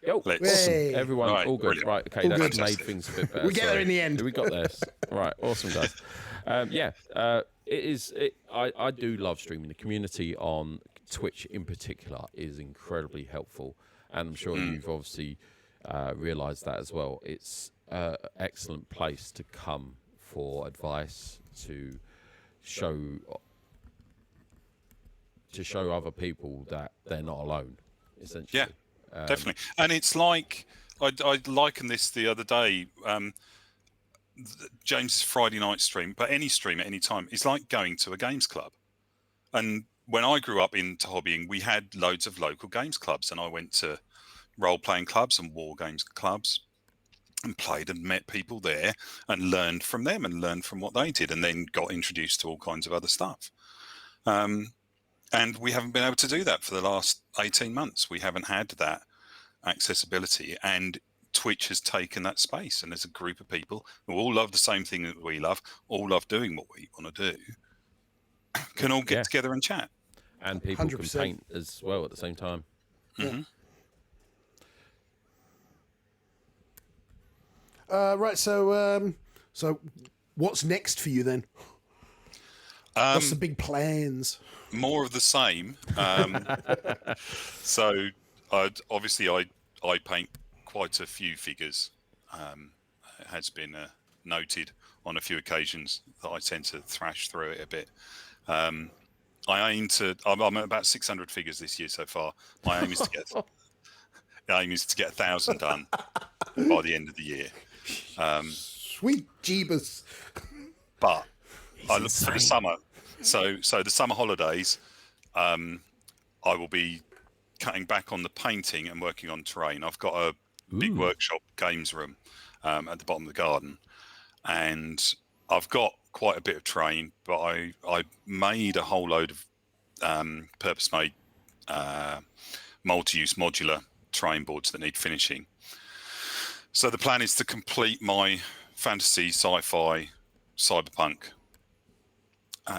S1: Yo,
S3: Let's-
S2: Hey.
S1: everyone,
S3: Right,
S1: all good.
S3: brilliant.
S1: Right, okay,
S2: All
S1: that's
S2: good.
S1: made
S3: Fantastic.
S1: things a bit better.
S2: We get there in the end.
S1: We got there. Right, awesome, guys. I do love streaming. The community on Twitch in particular is incredibly helpful, and I'm sure you've obviously realised that as well. It's an excellent place to come for advice, to show other people that they're not alone, essentially.
S3: Yeah, definitely. And it's like I likened this the other day. James's Friday night stream, but any stream at any time, is like going to a games club. And when I grew up into hobbying, we had loads of local games clubs, and I went to role-playing clubs and war games clubs and played and met people there and learned from them and learned from what they did, and then got introduced to all kinds of other stuff. And we haven't been able to do that for the last 18 months. We haven't had that accessibility, and Twitch has taken that space. And there's a group of people who all love the same thing that we love, all love doing what we want to do, can all get together and chat.
S1: And people
S2: 100%.
S1: can paint as well at the same time.
S3: Mm-hmm.
S2: Right, so what's next for you then? What's the big plans?
S3: More of the same. So I paint quite a few figures. It has been noted on a few occasions that I tend to thrash through it a bit. I'm at about 600 figures this year so far. My aim is to get 1,000 done by the end of the year.
S2: Sweet Jeebus.
S3: But I look for the summer. So the summer holidays, I will be cutting back on the painting and working on terrain. I've got a big workshop games room at the bottom of the garden, and I've got quite a bit of terrain, but I made a whole load of purpose-made multi-use modular terrain boards that need finishing. So the plan is to complete my fantasy, sci-fi, cyberpunk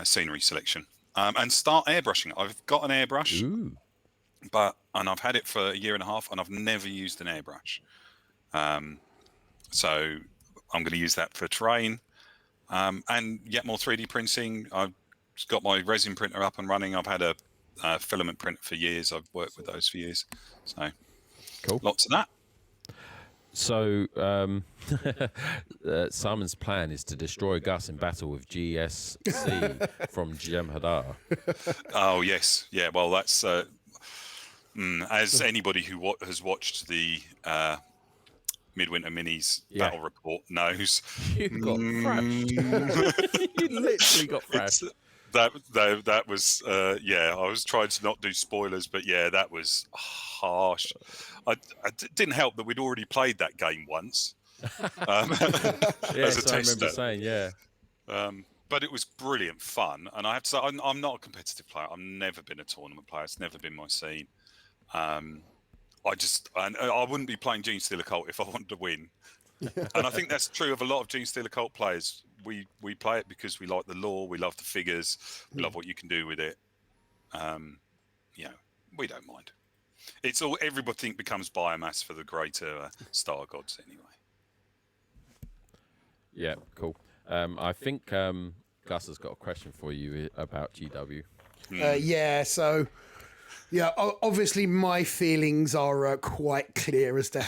S3: scenery selection and start airbrushing. I've got an airbrush, and I've had it for a year and a half, and I've never used an airbrush. So I'm going to use that for terrain and yet more 3D printing. I've got my resin printer up and running. I've had a filament printer for years. I've worked with those for years. So
S1: Cool.
S3: lots of that.
S1: So Simon's plan is to destroy Gus in battle with GSC from Jem'Hadar.
S3: Oh yes, yeah. Well, that's as anybody who has watched the Midwinter Minis battle report knows.
S1: You got thrashed. You literally got thrashed.
S3: That was I was trying to not do spoilers, but yeah, that was harsh. Didn't help that we'd already played that game once as a tester.
S1: I remember saying, yeah.
S3: But it was brilliant fun, and I have to say, I'm not a competitive player. I've never been a tournament player. It's never been my scene. I wouldn't be playing Gene Stealer Cult if I wanted to win. And I think that's true of a lot of Gene Stealer Cult players. We play it because we like the lore, we love the figures, we love what you can do with it. We don't mind. It's all, everybody becomes biomass for the greater star gods anyway.
S1: Yeah, cool. I think Gus has got a question for you about GW.
S2: Obviously my feelings are quite clear as to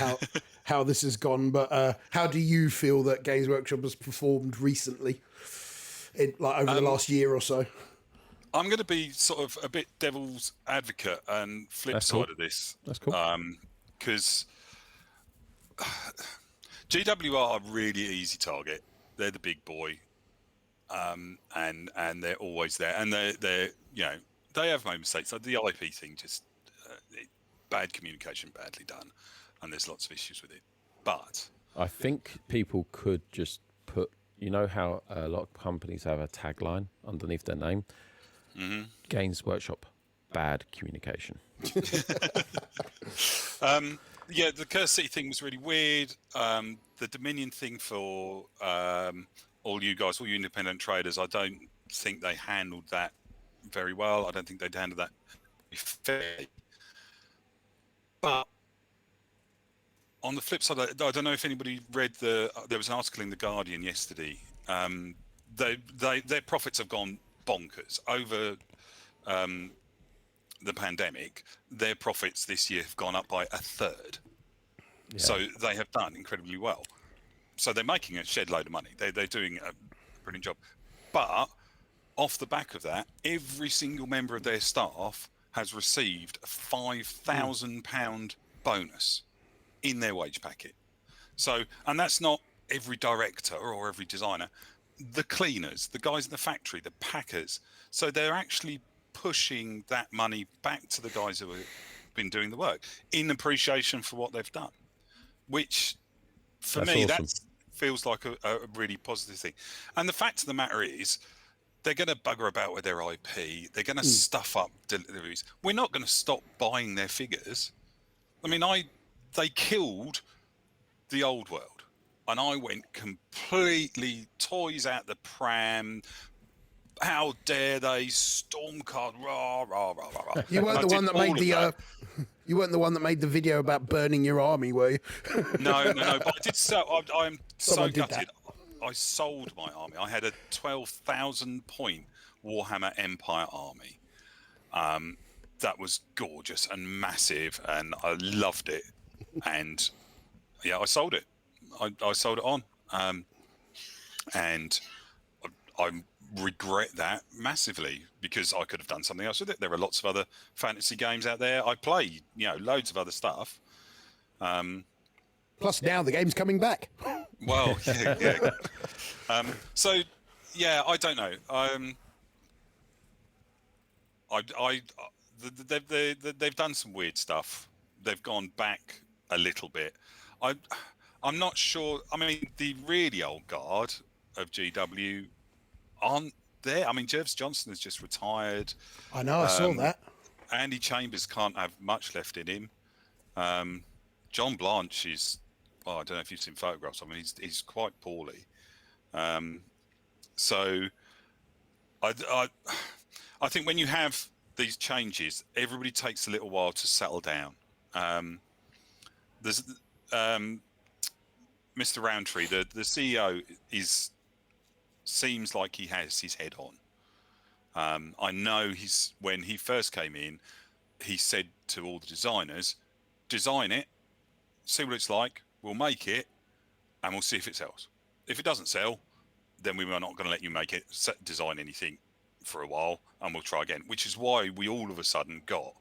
S2: how this has gone, but how do you feel that Games Workshop has performed recently, over the last year or so?
S3: I'm going to be sort of a bit devil's advocate and flip side of this.
S1: That's cool.
S3: Because GW are a really easy target. They're the big boy, and they're always there, and they're they have my mistakes. Like the IP thing, just bad communication, badly done, and there's lots of issues with it. But
S1: I think people could just put, how a lot of companies have a tagline underneath their name. Mm-hmm. Games Workshop, bad communication.
S3: The Curse City thing was really weird. The Dominion thing for all you guys, all you independent traders, I don't think they handled that very well. I don't think they'd handled that fairly. But on the flip side, I don't know if anybody read there was an article in The Guardian yesterday. Their profits have gone bonkers over the pandemic. Their profits this year have gone up by a third. Yeah. So they have done incredibly well. So they're making a shed load of money. They're doing a brilliant job. But off the back of that, every single member of their staff has received a £5,000 bonus in their wage packet. So, and that's not every director or every designer. The cleaners, the guys in the factory, the packers. So they're actually pushing that money back to the guys who have been doing the work in appreciation for what they've done, which for me, awesome. That feels like a really positive thing. And the fact of the matter is, they're going to bugger about with their IP. They're going to stuff up deliveries. We're not going to stop buying their figures. I mean, they killed the old world. And I went completely toys out the pram. How dare they? Stormcard, rah, rah, rah, rah, rah.
S2: You weren't the one that made the you weren't the one that made the video about burning your army, were you?
S3: No. But I did so. I'm so gutted. I sold my army. I had a 12,000 point Warhammer Empire army. That was gorgeous and massive, and I loved it. And yeah, I sold it. I sold it on, and I regret that massively because I could have done something else with it. There are lots of other fantasy games out there. I play, loads of other stuff.
S2: Plus, now the game's coming back.
S3: Well, yeah. So, yeah, I don't know. They've done some weird stuff. They've gone back a little bit. I'm not sure. I mean, the really old guard of GW aren't there. I mean, Jervis Johnson has just retired.
S2: I know. I saw that.
S3: Andy Chambers can't have much left in him. John Blanche is. Well, I don't know if you've seen photographs. I mean, he's quite poorly. So, I think when you have these changes, everybody takes a little while to settle down. There's Mr. Roundtree, the CEO, seems like he has his head I know when he first came in, he said to all the designers, design it, see what it's like, we'll make it, and we'll see if it sells. If it doesn't sell, then we are not going to let you make it, design anything for a while, and we'll try again. Which is why we all of a sudden got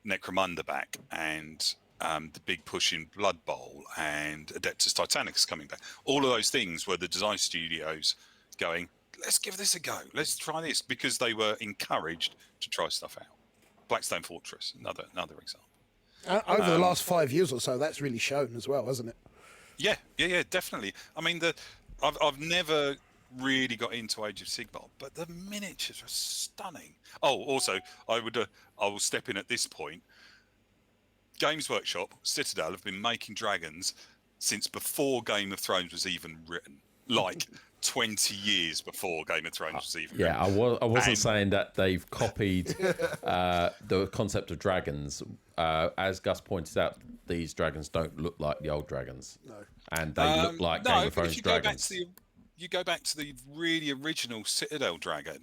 S3: Necromander back, and the big push in Blood Bowl, and Adeptus Titanicus coming back. All of those things were the design studios going, let's give this a go, let's try this, because they were encouraged to try stuff out. Blackstone Fortress, another example.
S2: Over the last 5 years or so, that's really shown as well, hasn't it?
S3: Yeah, definitely. I mean, I've never really got into Age of Sigmar, but the miniatures are stunning. Oh, also, I will step in at this point. Games Workshop, Citadel have been making dragons since before Game of Thrones was even written, like 20 years before Game of Thrones was even written.
S1: I wasn't saying that they've copied the concept of dragons. As Gus pointed out, these dragons don't look like the old dragons.
S2: No.
S1: And they look like Game of Thrones dragons.
S3: You go back to the really original Citadel dragon,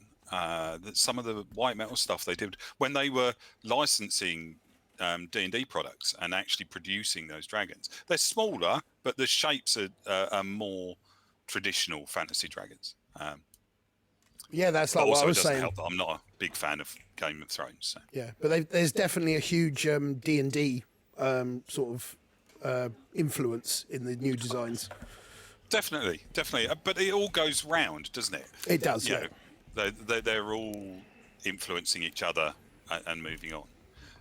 S3: some of the white metal stuff they did when they were licensing D&D products and actually producing those dragons. They're smaller, but the shapes are more traditional fantasy dragons.
S2: Yeah, that's like what I was saying.
S3: Help that I'm not a big fan of Game of Thrones. So.
S2: Yeah, but there's definitely a huge D&D sort of influence in the new designs.
S3: Definitely. But it all goes round, doesn't it?
S2: It does, yeah.
S3: They're all influencing each other and moving on.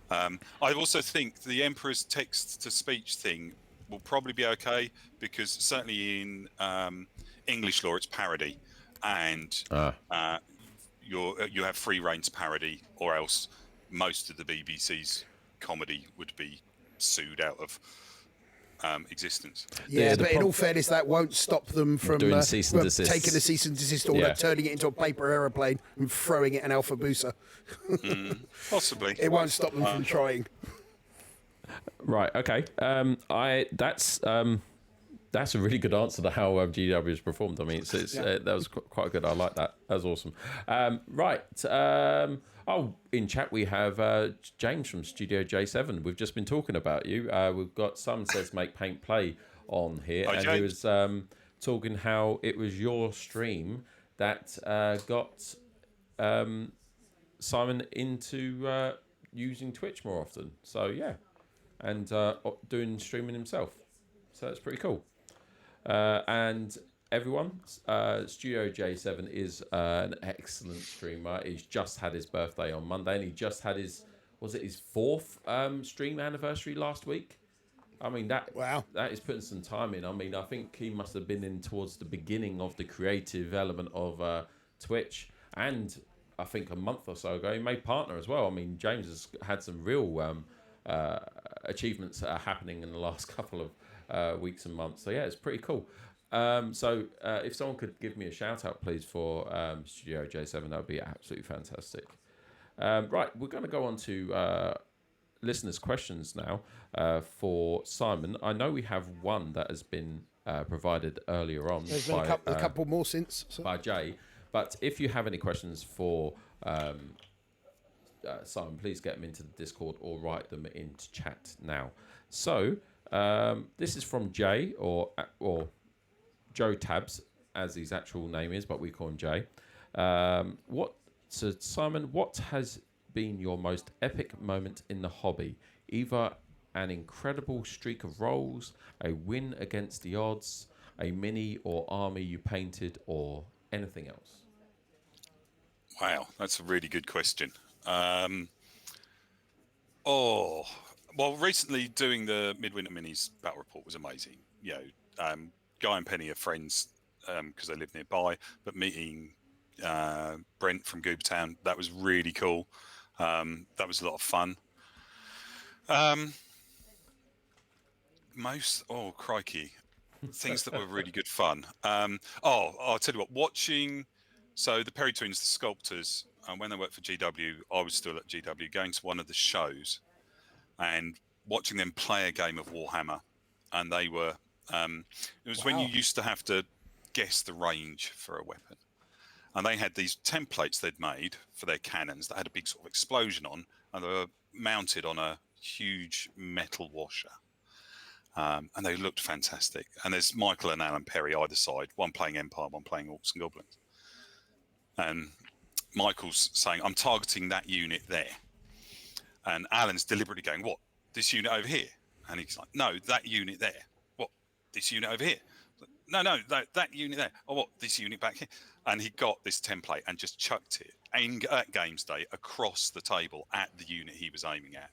S3: I also think the Emperor's text-to-speech thing will probably be okay, because certainly in English law it's parody, and you have free reign to parody, or else most of the BBC's comedy would be sued out of existence.
S2: Yeah, but in all fairness, that won't stop them from
S1: doing cease and desist.
S2: Taking a cease and desist order, turning it into a paper aeroplane and throwing it in Alpha Busa.
S3: Possibly.
S2: It won't stop them from trying.
S1: Right. Okay. That's a really good answer to how GW has performed. I mean, that was quite good. I like that. That was awesome. Right. In chat we have James from Studio J7. We've just been talking about you. We've got Simon says make paint play on here,
S3: Hi,
S1: and
S3: James.
S1: he was talking how it was your stream that got Simon into using Twitch more often. So yeah, and doing streaming himself. So that's pretty cool. And everyone, Studio J7 is an excellent streamer. He's just had his birthday on Monday, and he just had his fourth stream anniversary last week. I mean, that is putting some time in. I mean, I think he must have been in towards the beginning of the creative element of Twitch, and I think a month or so ago he made partner as well. I mean, James has had some real achievements that are happening in the last couple of weeks and months. So yeah, it's pretty cool. So if someone could give me a shout out, please, for Studio J7, that would be absolutely fantastic. Right, we're going to go on to listeners' questions now for Simon. I know we have one that has been provided earlier on.
S2: There's been a couple more since. So.
S1: By Jay. But if you have any questions for Simon, please get them into the Discord or write them into chat now. So this is from Jay, or Joe Tabs, as his actual name is, but we call him Jay. So Simon, what has been your most epic moment in the hobby? Either an incredible streak of rolls, a win against the odds, a mini or army you painted, or anything else?
S3: Wow, that's a really good question. Recently doing the Midwinter Minis battle report was amazing. Guy and Penny are friends because they live nearby, but meeting Brent from Goobertown, that was really cool. That was a lot of fun. Crikey. Things that were really good fun. I'll tell you what, watching... So the Perry Twins, the sculptors, when they worked for GW, I was still at GW, going to one of the shows and watching them play a game of Warhammer. And they were... it was when you used to have to guess the range for a weapon. and they had these templates they'd made for their cannons that had a big sort of explosion on, and they were mounted on a huge metal washer. And they looked fantastic. And there's Michael and Alan Perry either side, one playing Empire, one playing Orcs and Goblins. And Michael's saying, I'm targeting that unit there. And Alan's deliberately going, what, this unit over here? And he's like, no, that unit there. What, this unit over here? No, that unit there. Oh, what, this unit back here? And he got this template and just chucked it at Games Day across the table at the unit he was aiming at.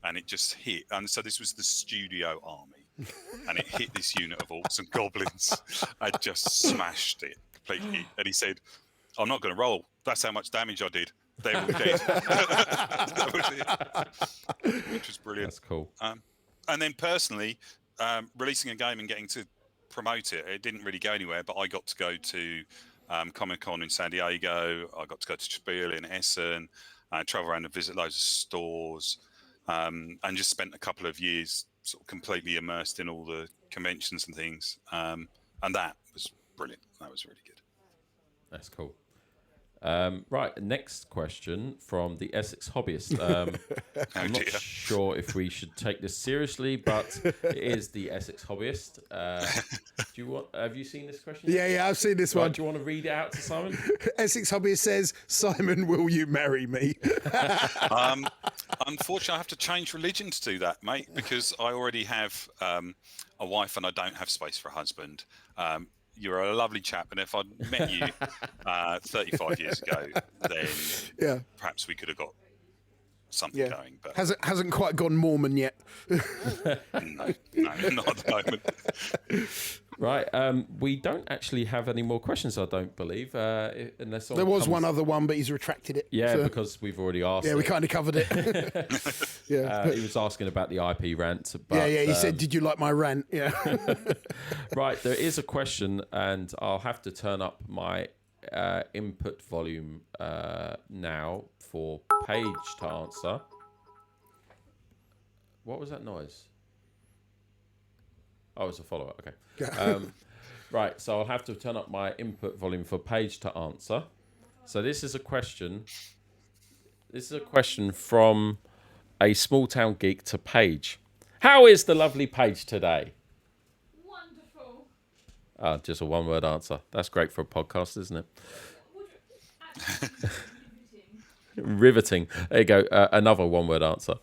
S3: And it just hit. And so this was the studio army. And it hit this unit of Orcs and Goblins and just smashed it completely. And he said, I'm not going to roll. That's how much damage I did. They're all dead. That was it. Which was brilliant.
S1: That's cool.
S3: And then personally, releasing a game and getting to promote it, it didn't really go anywhere, but I got to go to Comic-Con in San Diego. I got to go to Spiel in Essen, travel around and visit loads of stores, and just spent a couple of years sort of completely immersed in all the conventions and things. And that was brilliant. That was really good.
S1: That's cool. Right, next question from the Essex Hobbyist. I'm not sure if we should take this seriously, but it is the Essex Hobbyist. Have you seen this question?
S2: Yeah, I've seen this one.
S1: Do you want to read it out to Simon?
S2: Essex Hobbyist says, Simon, will you marry me?
S3: Unfortunately, I have to change religion to do that, mate, because I already have a wife and I don't have space for a husband. You're a lovely chap, and if I'd met you 35 years ago, then perhaps we could have got something going. But
S2: hasn't quite gone Mormon yet.
S3: No, not at the moment.
S1: Right, we don't actually have any more questions, I don't believe, unless
S2: there was one other one, but he's retracted it.
S1: Yeah, because we've already asked.
S2: Yeah, we kind of covered it.
S1: He was asking about the IP rant. But,
S2: he said, "Did you like my rant?" Yeah.
S1: Right, there is a question, and I'll have to turn up my input volume now for Paige to answer. What was that noise? Oh, it's a follow-up. Okay. Right, so I'll have to turn up my input volume for Paige to answer. So this is a question. This is a question from a small-town geek to Paige. How is the lovely Paige today?
S4: Wonderful.
S1: Just a one-word answer. That's great for a podcast, isn't it? Riveting. There you go. Another one-word answer.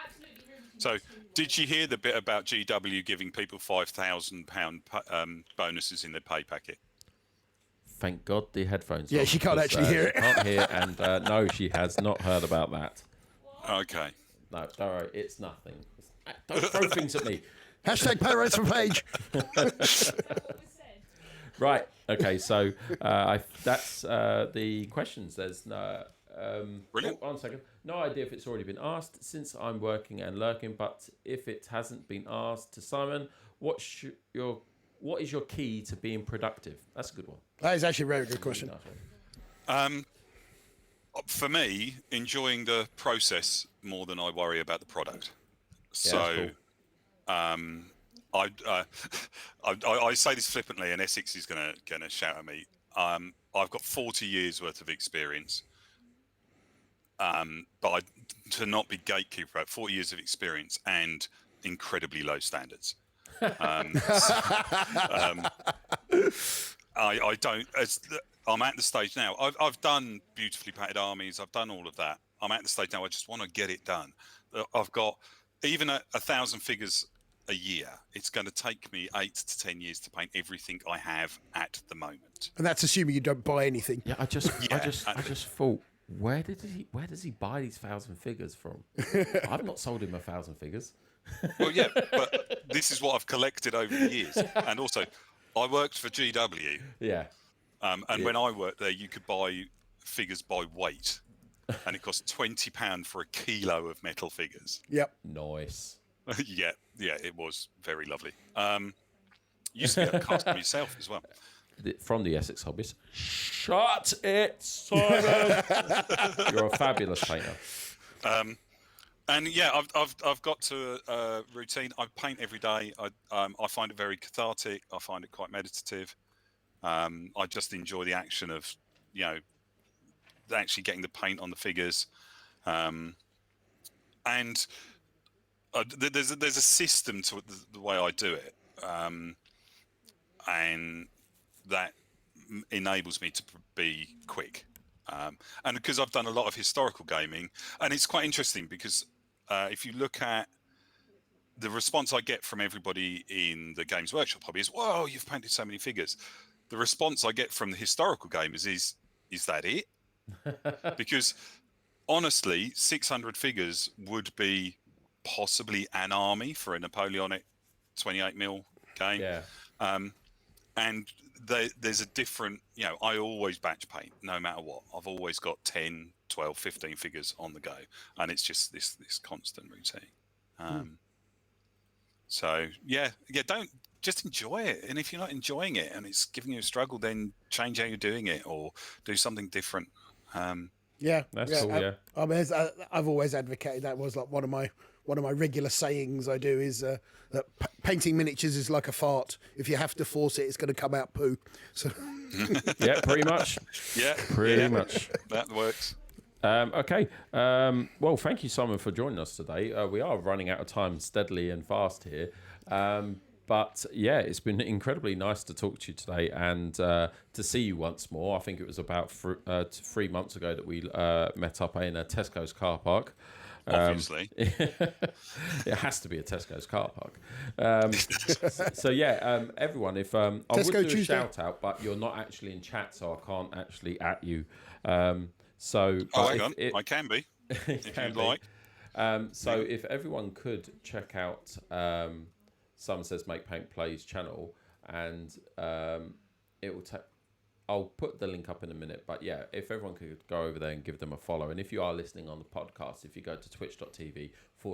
S4: Absolutely riveting.
S3: So, did you hear the bit about GW giving people £5,000 bonuses in their pay packet?
S1: Thank God the headphones.
S2: Yeah, she can't actually hear it.
S1: Can't hear, and no, she has not heard about that.
S3: Okay.
S1: No, don't worry, it's nothing. Don't throw things at me.
S2: Hashtag pay rates for Paige.
S1: Right. Okay. So that's the questions. There's no.
S3: Brilliant.
S1: 1 second. No idea if it's already been asked since I'm working and lurking. But if it hasn't been asked to Simon, what is your key to being productive? That's a good one.
S2: That is actually a very good question.
S3: For me, enjoying the process more than I worry about the product.
S1: Yeah,
S3: So,
S1: cool.
S3: I say this flippantly, and Essex is gonna shout at me. I've got 40 years worth of experience, but to not be gatekeeper at 40 years of experience and incredibly low standards. I don't. I'm at the stage now. I've done beautifully painted armies. I've done all of that. I'm at the stage now. I just want to get it done. I've got even 1,000 figures a year. It's going to take me 8 to 10 years to paint everything I have at the moment.
S2: And that's assuming you don't buy anything.
S1: Yeah, I just thought, where does he buy these 1,000 figures from? I've not sold him 1,000 figures.
S3: Well, yeah, but this is what I've collected over the years. And also, I worked for GW.
S1: Yeah.
S3: And when I worked there, you could buy figures by weight. And it cost £20 for a kilo of metal figures.
S2: Yep.
S1: Nice.
S3: yeah, it was very lovely. You used to be able to cast them yourself as well.
S1: From the Essex Hobbies. Shut it, Simon! You're a fabulous painter.
S3: And yeah, I've got to a routine. I paint every day. I find it very cathartic. I find it quite meditative. I just enjoy the action of actually getting the paint on the figures, and there's a system to the way I do it, and that enables me to be quick. And because I've done a lot of historical gaming, and it's quite interesting because if you look at the response I get from everybody in the Games Workshop hobby is, "Whoa, you've painted so many figures." The response I get from the historical gamers is that it? Because honestly, 600 figures would be possibly an army for a Napoleonic 28mm game.
S1: Yeah.
S3: And there's a different, I always batch paint no matter what. I've always got 10, 12, 15 figures on the go. And it's just this constant routine. So, don't just enjoy it. And if you're not enjoying it and it's giving you a struggle, then change how you're doing it or do something different.
S1: That's cool. Yeah.
S2: I mean, I've always advocated that. Was like one of my regular sayings I do is that painting miniatures is like a fart. If you have to force it, it's going to come out poo. So
S1: Yeah, pretty much. Pretty much.
S3: That works.
S1: Okay. Well, thank you, Simon, for joining us today. We are running out of time steadily and fast here. But yeah, it's been incredibly nice to talk to you today and to see you once more. I think it was about 3 months ago that we met up in a Tesco's car park.
S3: Obviously.
S1: It has to be a Tesco's car park. So yeah, everyone, if I would
S2: Tesco
S1: do a
S2: Tuesday.
S1: shout out, but you're not actually in chat, so I can't actually at you. So
S3: Hang on, I can be, if you'd like.
S1: So if everyone could check out Simon Says Make Paint Plays channel, and it will take. I'll put the link up in a minute, but yeah, if everyone could go over there and give them a follow, and if you are listening on the podcast, if you go to twitch.tv /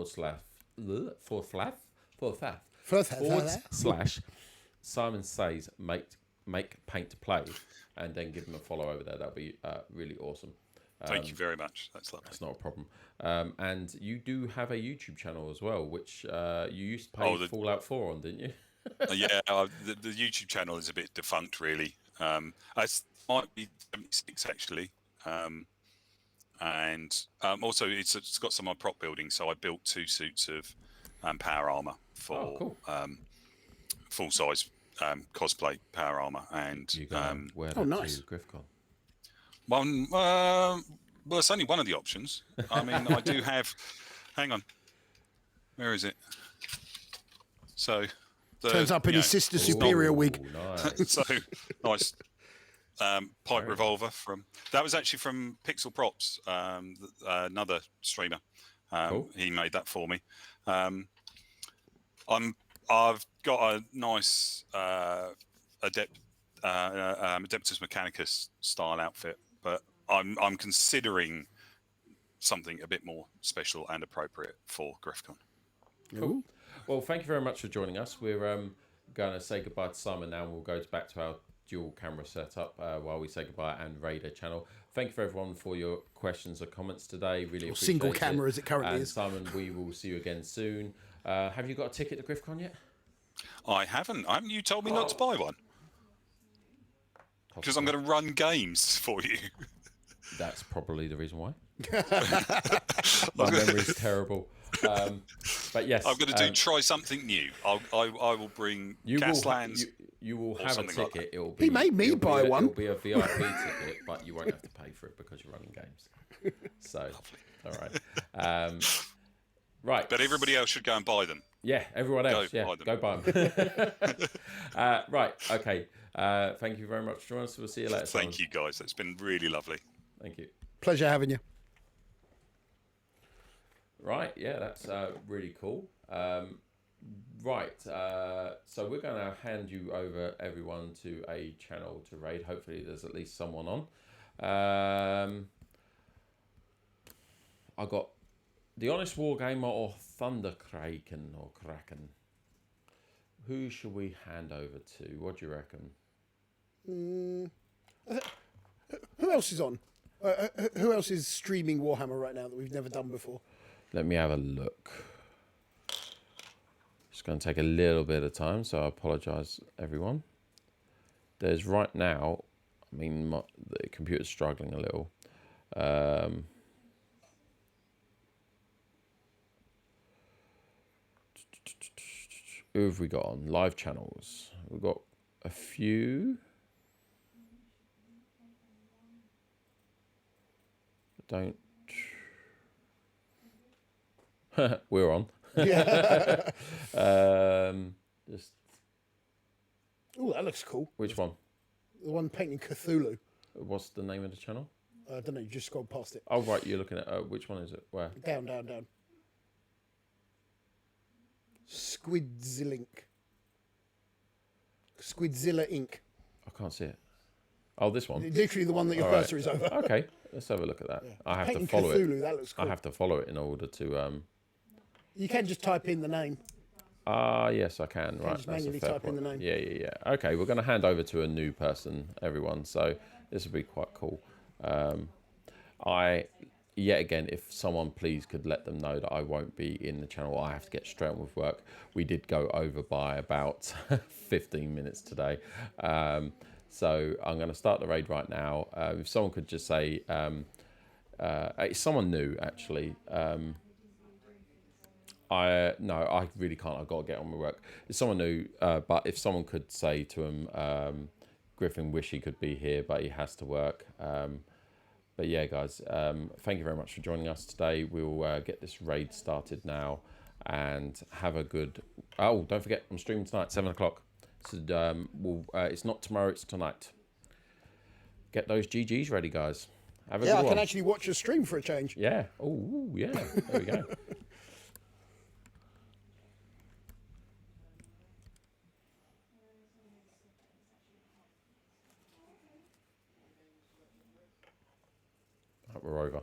S1: Simon Says Make Paint Play, and then give them a follow over there, that'll be really awesome.
S3: Thank you very much. That's lovely.
S1: That's not a problem. And you do have a YouTube channel as well, which you used to pay Fallout 4 on, didn't you?
S3: The YouTube channel is a bit defunct, really. It might be 76 actually, and also it's got some of my prop building. So I built 2 suits of power armor for full size cosplay power armor, and
S1: You can wear that
S2: nice.
S1: to GriffCon.
S3: well, it's only one of the options. I mean, I do have. Hang on, where is it? So.
S2: Turns up in his sister superior wig.
S1: Nice.
S3: So nice pipe revolver that was actually from Pixel Props, another streamer.
S1: Cool.
S3: He made that for me. I've got a nice Adeptus Mechanicus style outfit, but I'm considering something a bit more special and appropriate for GriffCon.
S1: Cool. Well, thank you very much for joining us. We're going to say goodbye to Simon now, and we'll go back to our dual camera setup while we say goodbye, and Raider channel. Thank you for everyone for your questions or comments today. Really appreciate
S2: single camera as it currently
S1: and
S2: is.
S1: Simon, we will see you again soon. Have you got a ticket to GriffCon yet?
S3: I haven't. Haven't you told me not to buy one? Because I'm going to run games for you.
S1: That's probably the reason why. My memory's terrible. But yes,
S3: I'm going to try something new. I will bring Gaslands.
S1: You will have a ticket.
S3: Like
S1: it will be,
S2: He made me buy one.
S1: It'll be a VIP ticket, but you won't have to pay for it because you're running games. So, all right. Right.
S3: But everybody else should go and buy them.
S1: Yeah, everyone else. Go buy them. Right. Okay. Thank you very much for joining us. We'll see you later.
S3: Thank you, guys. It's been really lovely.
S1: Thank you.
S2: Pleasure having you.
S1: Right, yeah, that's really cool. Right, so we're going to hand you over, everyone, to a channel to raid. Hopefully there's at least someone on. I got The Honest Wargamer or Thunderkraken or Kraken. Who should we hand over to? What do you reckon?
S2: Who else is on? Who else is streaming Warhammer right now that we've never done before?
S1: Let me have a look. It's going to take a little bit of time, so I apologise, everyone. There's right now, I mean, the computer's struggling a little. Who have we got on live channels? We've got a few. Don't. We're on.
S2: Yeah.
S1: Just
S2: Oh, that looks cool.
S1: which one?
S2: The one painting Cthulhu.
S1: What's the name of the channel?
S2: I don't know. You just scrolled past it.
S1: Oh, right, you're looking at which one is it? Where?
S2: Down, down, down. Squidzilla Inc.
S1: I can't see it. Oh, this one.
S2: Literally the one that your
S1: All right.
S2: cursor is over.
S1: Okay, let's have a look at that. I have
S2: Painting
S1: to follow
S2: Cthulhu,
S1: it.
S2: that looks
S1: I
S2: cool.
S1: have to follow it in order to.
S2: You can just type in the name.
S1: Yes, I can. Right,
S2: just
S1: that's a
S2: manually
S1: fair
S2: type in
S1: point.
S2: the name.
S1: Yeah. Okay, we're going to hand over to a new person, everyone. So this will be quite cool. Yet again, if someone please could let them know that I won't be in the channel, I have to get straight on with work. We did go over by about 15 minutes today. So I'm going to start the raid right now. If someone could just say, it's someone new actually. I really can't. I've got to get on with work. It's someone new, but if someone could say to him, Griffin wish he could be here, but he has to work. But yeah, guys, thank you very much for joining us today. We'll get this raid started now and have a good... Oh, don't forget, I'm streaming tonight, 7 o'clock. So it's not tomorrow, it's tonight. Get those GGs ready, guys. Have a good
S2: Yeah,
S1: one.
S2: I can actually watch your stream for a change.
S1: Yeah. Oh, yeah. There we go. Right, we're over.